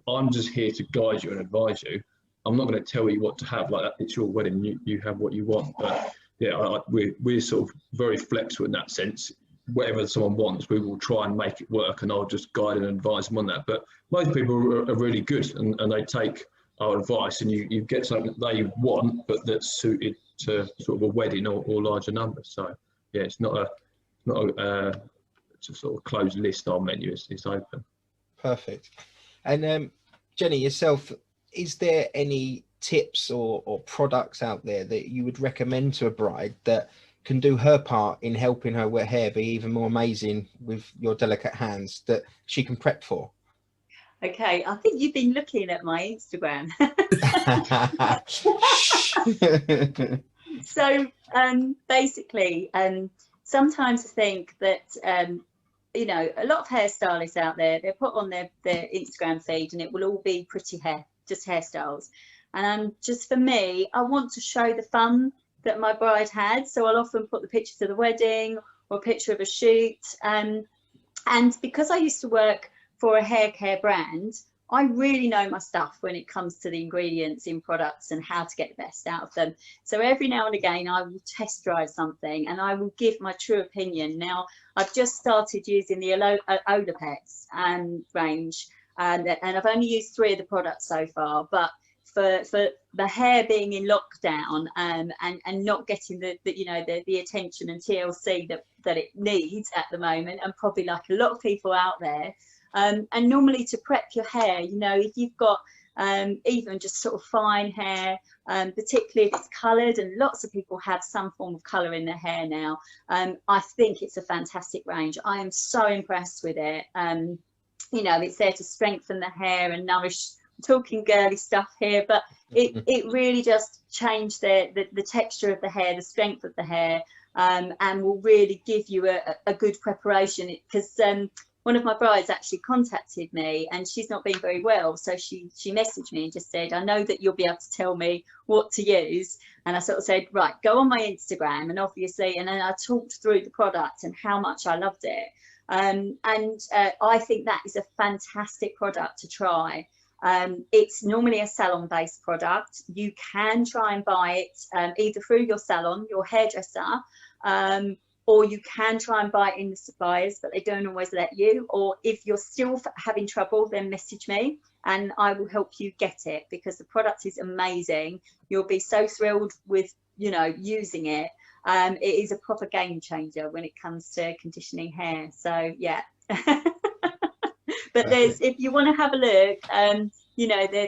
I'm just here to guide you and advise you. I'm not going to tell you what to have. Like, it's your wedding, you have what you want. But yeah, we're sort of very flexible in that sense. Whatever someone wants, we will try and make it work, and I'll just guide and advise them on that. But most people are really good, and they take our advice, and you get something that they want, but that's suited to sort of a wedding or larger numbers. So yeah, it's not a sort of closed list. Our menu it's open. Perfect. And Jenny, yourself, is there any tips or products out there that you would recommend to a bride that can do her part in helping her hair be even more amazing with your delicate hands that she can prep for? Okay, I think you've been looking at my Instagram. So basically, sometimes I think that a lot of hairstylists out there, they put on their Instagram feed and it will all be pretty hair, just hairstyles. And just for me, I want to show the fun that my bride had, so I'll often put the pictures of the wedding or a picture of a shoot, and because I used to work for a hair care brand, I really know my stuff when it comes to the ingredients in products and how to get the best out of them. So every now and again I will test drive something and I will give my true opinion. Now I've just started using the Olaplex range, and I've only used 3 of the products so far, but for the hair being in lockdown, and not getting the attention and TLC that it needs at the moment, and probably like a lot of people out there. And normally to prep your hair, if you've got even just sort of fine hair, particularly if it's coloured, and lots of people have some form of colour in their hair now, I think it's a fantastic range. I am so impressed with it. It's there to strengthen the hair and nourish. I'm talking girly stuff here, but it really just changed the texture of the hair, the strength of the hair, and will really give you a good preparation. Because one of my brides actually contacted me, and she's not been very well, so she messaged me and just said, I know that you'll be able to tell me what to use. And I sort of said, right, go on my Instagram, and then I talked through the product and how much I loved it. I think that is a fantastic product to try. It's normally a salon-based product. You can try and buy it either through your salon, your hairdresser, or you can try and buy it in the suppliers, but they don't always let you. Or if you're still having trouble, then message me and I will help you get it, because the product is amazing. You'll be so thrilled with, using it. It is a proper game changer when it comes to conditioning hair. So yeah. But if you want to have a look,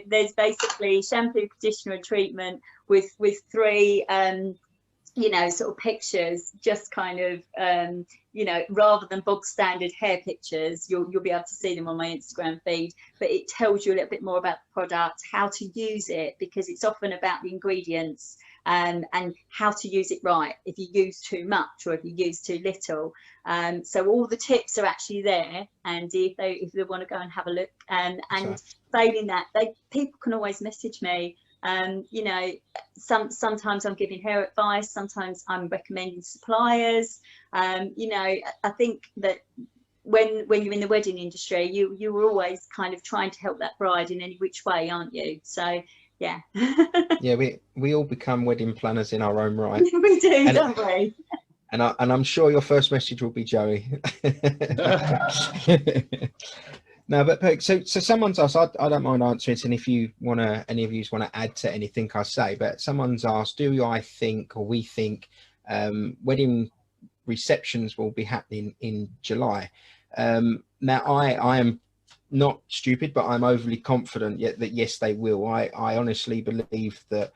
there's basically shampoo, conditioner and treatment with 3 sort of pictures, just kind of rather than bog standard hair pictures. You'll be able to see them on my Instagram feed, but it tells you a little bit more about the product, how to use it, because it's often about the ingredients and how to use it right, if you use too much or if you use too little. So all the tips are actually there, and if they want to go and have a look, and failing that, people can always message me. Sometimes I'm giving hair advice, sometimes I'm recommending suppliers. I think that when you're in the wedding industry, you were always kind of trying to help that bride in any which way, aren't you? So yeah. Yeah, we all become wedding planners in our own right. We do, don't we? And I'm sure your first message will be Joey. No, but so someone's asked, I don't mind answering it, and if any of you want to add to anything I say, but someone's asked, we think wedding receptions will be happening in July? Now I am not stupid, but I'm overly confident that yes, they will. I honestly believe that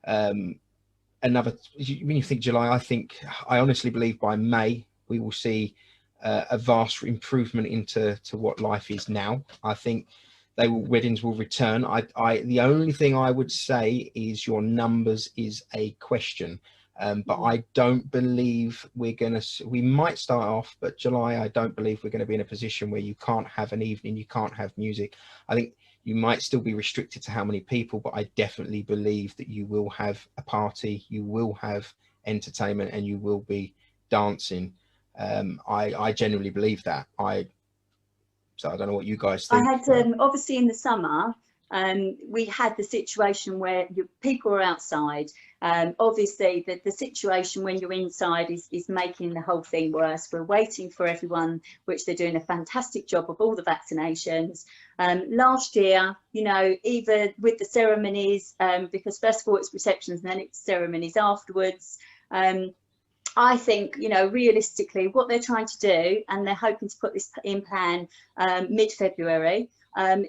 when you think July, I honestly believe by May we will see a vast improvement into what life is now. I think weddings will return. The only thing I would say is your numbers is a question, but I don't believe we might start off, but July, I don't believe we're going to be in a position where you can't have an evening, you can't have music. I think you might still be restricted to how many people, but I definitely believe that you will have a party, you will have entertainment, and you will be dancing. I genuinely believe that. So I don't know what you guys think. I had obviously in the summer, we had the situation where people were outside. Obviously the situation when you're inside is making the whole thing worse. We're waiting for everyone, which they're doing a fantastic job of all the vaccinations. Last year, either with the ceremonies, because first of all it's receptions and then it's ceremonies afterwards. I think, realistically, what they're trying to do, and they're hoping to put this in plan mid-February,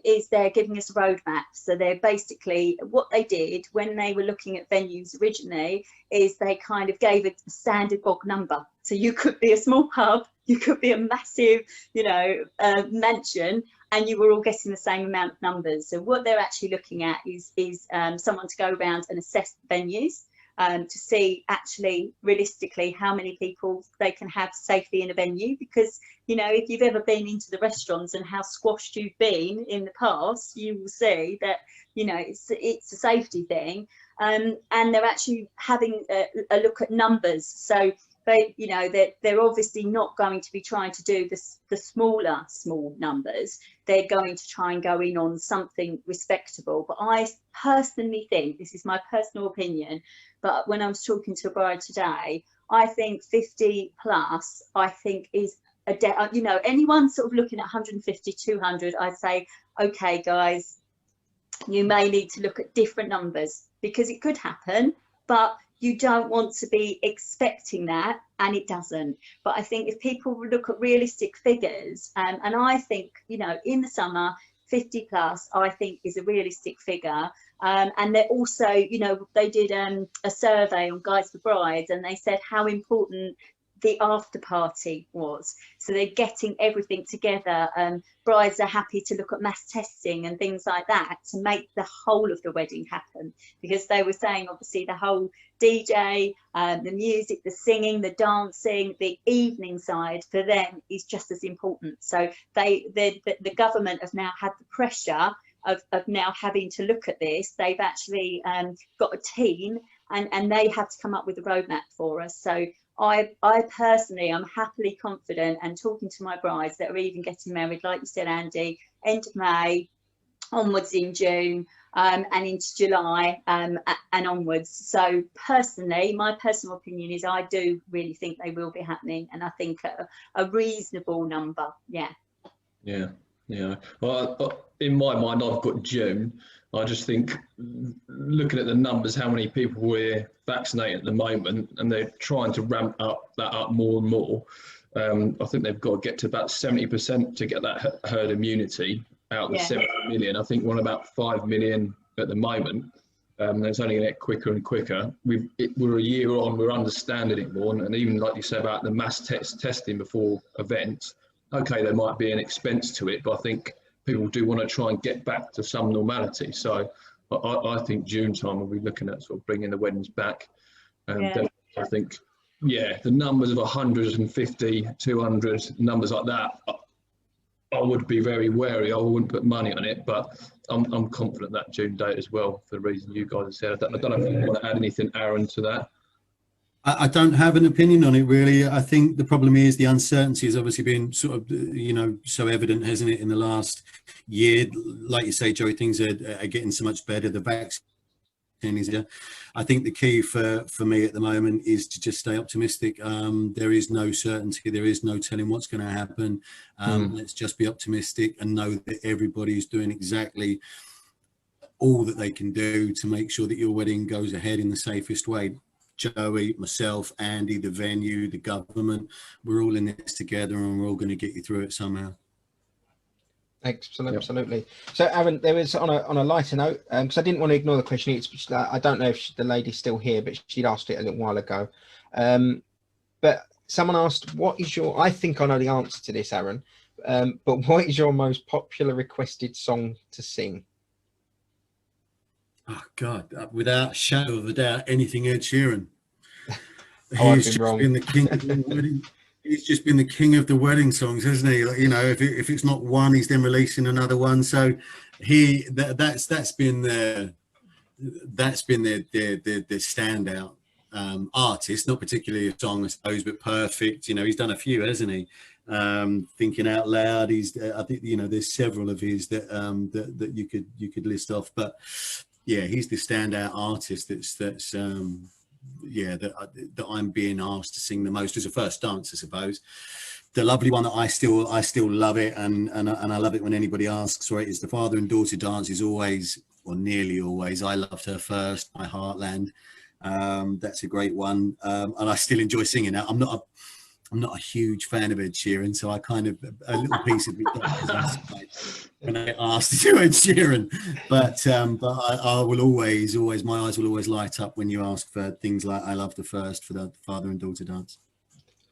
is they're giving us a roadmap. So they're basically, what they did when they were looking at venues originally, is they kind of gave a standard bog number. So you could be a small pub, you could be a massive, mansion, and you were all getting the same amount of numbers. So what they're actually looking at is someone to go around and assess the venues. To see actually realistically how many people they can have safely in a venue, because if you've ever been into the restaurants and how squashed you've been in the past, you will see that it's a safety thing, and they're actually having a look at numbers. So they're obviously not going to be trying to do the small numbers. They're going to try and go in on something respectable. But I personally think, this is my personal opinion, but when I was talking to a bride today, I think 50 plus, I think is anyone sort of looking at 150, 200, I'd say, okay, guys, you may need to look at different numbers, because it could happen, but you don't want to be expecting that, and it doesn't. But I think if people look at realistic figures, and I think, you know, in the summer, 50 plus, I think is a realistic figure. And they're also, you know, they did a survey on Guides for Brides, and they said how important the after party was. So they're getting everything together. Brides are happy to look at mass testing and things like that to make the whole of the wedding happen, because they were saying obviously the whole DJ, the music, the singing, the dancing, the evening side for them is just as important. So the government have now had the pressure of now having to look at this. They've actually got a team, and they have to come up with a roadmap for us. So I personally am happily confident, and talking to my brides that are even getting married, like you said, Andy, end of May, onwards in June, and into July, and onwards. So personally, my personal opinion is I do really think they will be happening, and I think a reasonable number. Yeah. Well, in my mind, I've got June. I just think, looking at the numbers, how many people we're vaccinated at the moment, and they're trying to ramp that up more and more. I think they've got to get to about 70% to get that herd immunity out of the 70 million. I think we're on about 5 million at the moment. And it's only going to get quicker and quicker. We're a year on, we're understanding it more. And even like you say about the mass testing before events, okay, there might be an expense to it, but I think people do want to try and get back to some normality. So I think June time we'll be looking at sort of bringing the weddings back. I think, the numbers of 150, 200, numbers like that, I would be very wary. I wouldn't put money on it, but I'm confident that June date as well, for the reason you guys have said. I don't know if you want to add anything, Aaron, to that. I don't have an opinion on it, really. I think the problem is the uncertainty has obviously been sort of, you know, so evident, hasn't it, in the last year. Like you say, Joey, things are getting so much better. The vaccine is here. I think the key for me at the moment is to just stay optimistic. There is no certainty. There is no telling what's going to happen. Let's just be optimistic and know that everybody is doing exactly all that they can do to make sure that your wedding goes ahead in the safest way. Joey, myself, Andy, the venue, the government, we're all in this together, and we're all going to get you through it somehow. Excellent, absolutely. So, Aaron, there was on a lighter note, because I didn't want to ignore the question. I don't know if the lady's still here, but she'd asked it a little while ago. But someone asked, what is your, I think I know the answer to this, Aaron, but what is your most popular requested song to sing? Oh, God, without a shadow of a doubt, anything Ed Sheeran. He's just been the king of the wedding. He's just been the king of the wedding songs, hasn't he? Like, you know, if it's not one, he's then releasing another one. So that's been the standout artist. Not particularly a song, I suppose, but perfect. You know, he's done a few, hasn't he? Thinking Out Loud. I think, you know, there's several of his that you could list off, but. Yeah, he's the standout artist that I'm being asked to sing the most as a first dance, I suppose. The lovely one that I still love it, and I love it when anybody asks for it, is the father and daughter dance. Is always, or nearly always, I Loved Her First, My Heartland. That's a great one, and I still enjoy singing that. I'm not a huge fan of Ed Sheeran, so I kind of, a little piece of me when I asked to do Ed Sheeran, but I will always, my eyes will always light up when you ask for things like I Love the First for the father and daughter dance.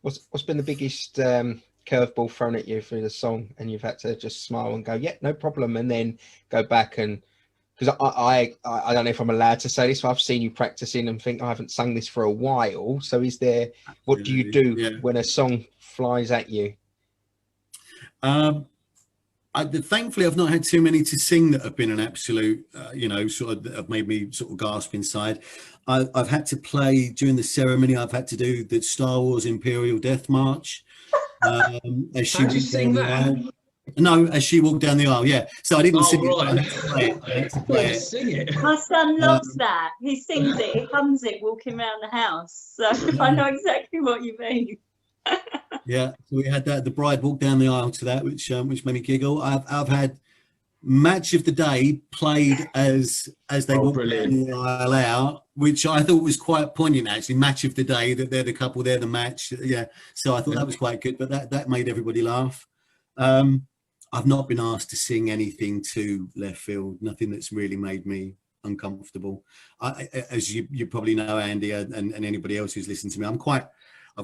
What's been the biggest curveball thrown at you through the song, and you've had to just smile and go, yeah, no problem, and then go back and, because I don't know if I'm allowed to say this, but I've seen you practicing and think I haven't sung this for a while. So what do you do when a song flies at you? Thankfully, I've not had too many to sing that have been an absolute, sort of have made me sort of gasp inside. I've had to play during the ceremony. I've had to do the Star Wars Imperial Death March. As she you sing that? No, as she walked down the aisle, yeah. So I didn't sing it. Right. I had to play it. Sing it. My son loves that. He sings it, he hums it walking around the house. So I know exactly what you mean. Yeah, so we had that. The bride walked down the aisle to that, which made me giggle. I've had Match of the Day played as they walked down the aisle out, which I thought was quite poignant, actually. Match of the Day, that they're the couple, they're the match. Yeah, so I thought that was quite good, but that made everybody laugh. I've not been asked to sing anything to left field, nothing that's really made me uncomfortable. As you probably know, Andy, and anybody else who's listened to me, I've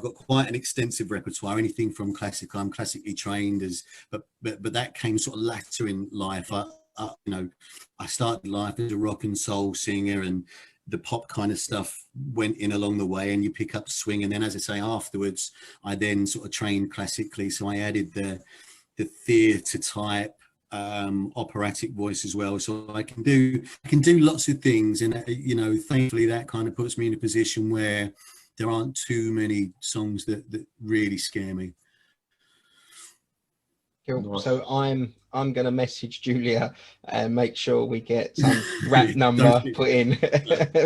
got quite an extensive repertoire, anything from classical. I'm classically trained, but that came sort of later in life. I started life as a rock and soul singer, and the pop kind of stuff went in along the way, and you pick up swing. And then, as I say, afterwards, I then sort of trained classically. So I added the theatre type operatic voice as well. So I can do lots of things, and thankfully that kind of puts me in a position where there aren't too many songs that really scare me. Cool. So I'm going to message Julia and make sure we get some rap number put in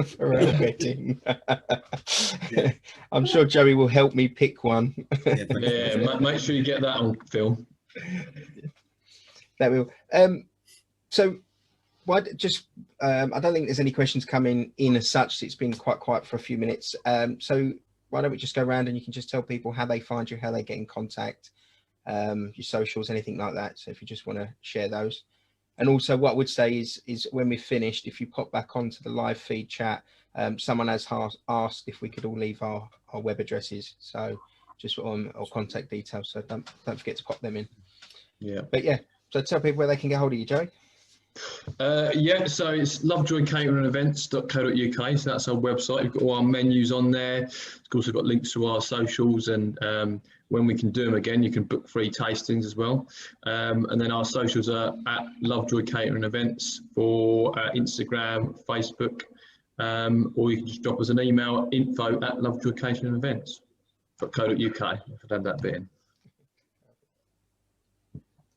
for our wedding. I'm sure Joey will help me pick one. Make sure you get that on film. That will. So why just I don't think there's any questions coming in as such. It's been quite quiet for a few minutes. So why don't we just go around and you can just tell people how they find you, how they get in contact, your socials, anything like that. So if you just want to share those. And also what I would say is when we've finished, if you pop back onto the live feed chat, someone has asked if we could all leave our web addresses. So just or contact details. So don't forget to pop them in. Yeah. But yeah, so tell people where they can get hold of you, Joey. So it's lovejoycateringevents.co.uk. So that's our website. We've got all our menus on there. Of course, we've got links to our socials, and when we can do them again, you can book free tastings as well. And then our socials are at Lovejoy Catering Events for Instagram, Facebook, or you can just drop us an email, info@lovejoycateringevents.co.uk. If I'd add that bit in.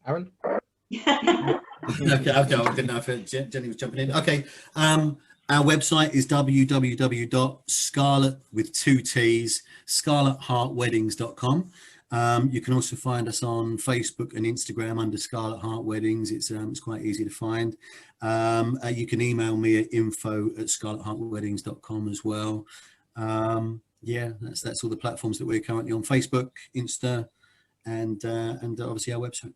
Aaron? Okay, I didn't know if Jenny was jumping in. Okay, our website is scarletheartweddings.com. You can also find us on Facebook and Instagram under Scarlet Heart Weddings. It's quite easy to find. You can email me at info@scarletheartweddings.com as well. That's all the platforms that we're currently on: Facebook, Insta, and obviously our website.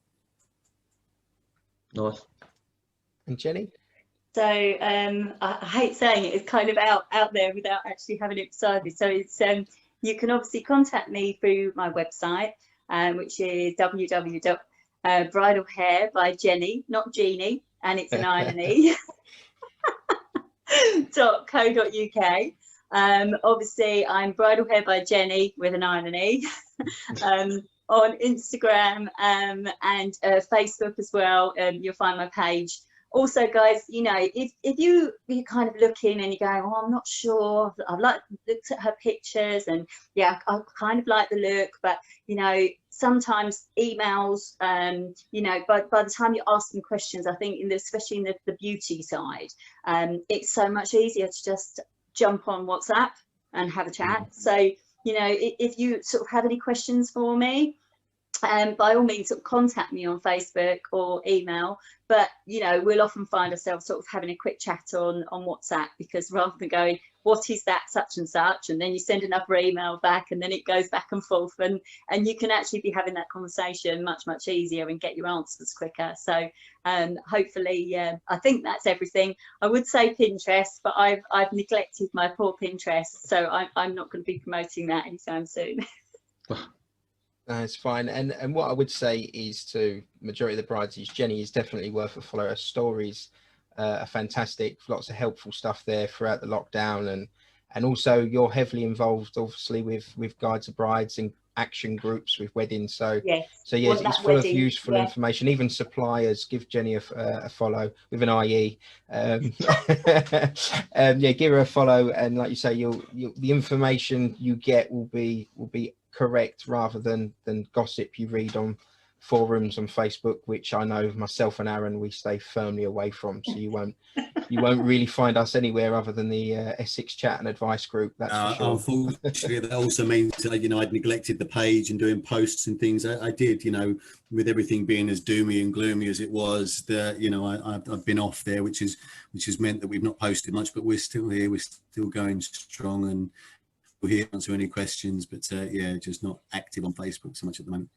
Nice. And Jenny? So I hate saying it, it's kind of out there without actually having it beside me. So it's you can obviously contact me through my website, which is www.bridalhair by Jenny, not Jeannie, and it's an irony, .co.uk. Obviously, I'm Bridal Hair by Jenny with an irony. On Instagram and Facebook as well. You'll find my page. Also, guys, if you're kind of looking and you're going, oh, I'm not sure, I've looked at her pictures and yeah, I kind of like the look, but sometimes emails, by the time you ask them questions, I think especially in the beauty side, it's so much easier to just jump on WhatsApp and have a chat. So if you sort of have any questions for me, by all means, sort of contact me on Facebook or email. But we'll often find ourselves sort of having a quick chat on WhatsApp, because rather than going, what is that such and such, and then you send another email back, and then it goes back and forth, and you can actually be having that conversation much easier and get your answers quicker. So hopefully, I think that's everything. I would say Pinterest, but I've neglected my poor Pinterest, so I'm not going to be promoting that anytime soon. That's fine. And what I would say is to majority of the brides is Jenny is definitely worth a follow. Her stories are fantastic. Lots of helpful stuff there throughout the lockdown, and also you're heavily involved, obviously, with guides of brides and action groups with weddings. So yes, it's full of useful information. Even suppliers, give Jenny a follow with an IE. Give her a follow, and like you say, the information you get will be correct rather than gossip you read on forums on Facebook, which I know myself and Aaron, we stay firmly away from. So you won't really find us anywhere other than the Essex Chat and Advice group. That's for sure. Unfortunately, that also means I'd neglected the page and doing posts and things. I did, with everything being as doomy and gloomy as it was. That I've been off there, which has meant that we've not posted much, but we're still here. We're still going strong, and we're here to answer any questions. But just not active on Facebook so much at the moment.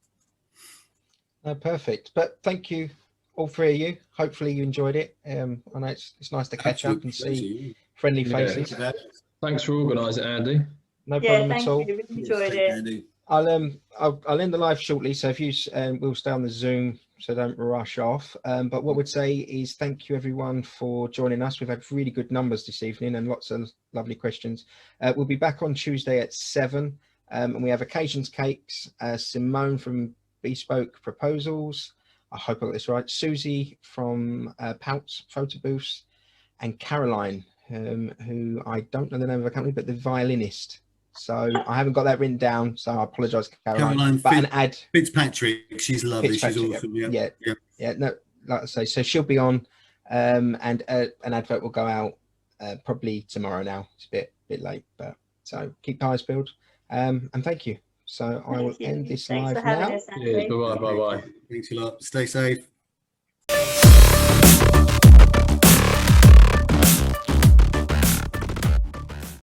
Perfect. But thank you, all three of you. Hopefully you enjoyed it. I know it's nice to catch up and see friendly faces. Thanks for organising, Andy. No problem at all. You. Really enjoyed it. Andy. I'll end the live shortly. So if you we'll stay on the Zoom, so don't rush off. But what we'd say is thank you everyone for joining us. We've had really good numbers this evening and lots of lovely questions. We'll be back on Tuesday at 7, and we have Occasions Cakes, Simone from Bespoke Proposals, I hope I got this right, Susie from Pouts Photo Booths, and Caroline, who I don't know the name of the company, but the violinist. So I haven't got that written down, so I apologise, Caroline. But an ad. Fitzpatrick, she's lovely, she's awesome. Yeah. No, like I say, so she'll be on, and an advert will go out probably tomorrow. Now it's a bit late, but so keep eyes peeled, and thank you. So I will end this live now. Cheers, bye. Thanks a lot. Stay safe.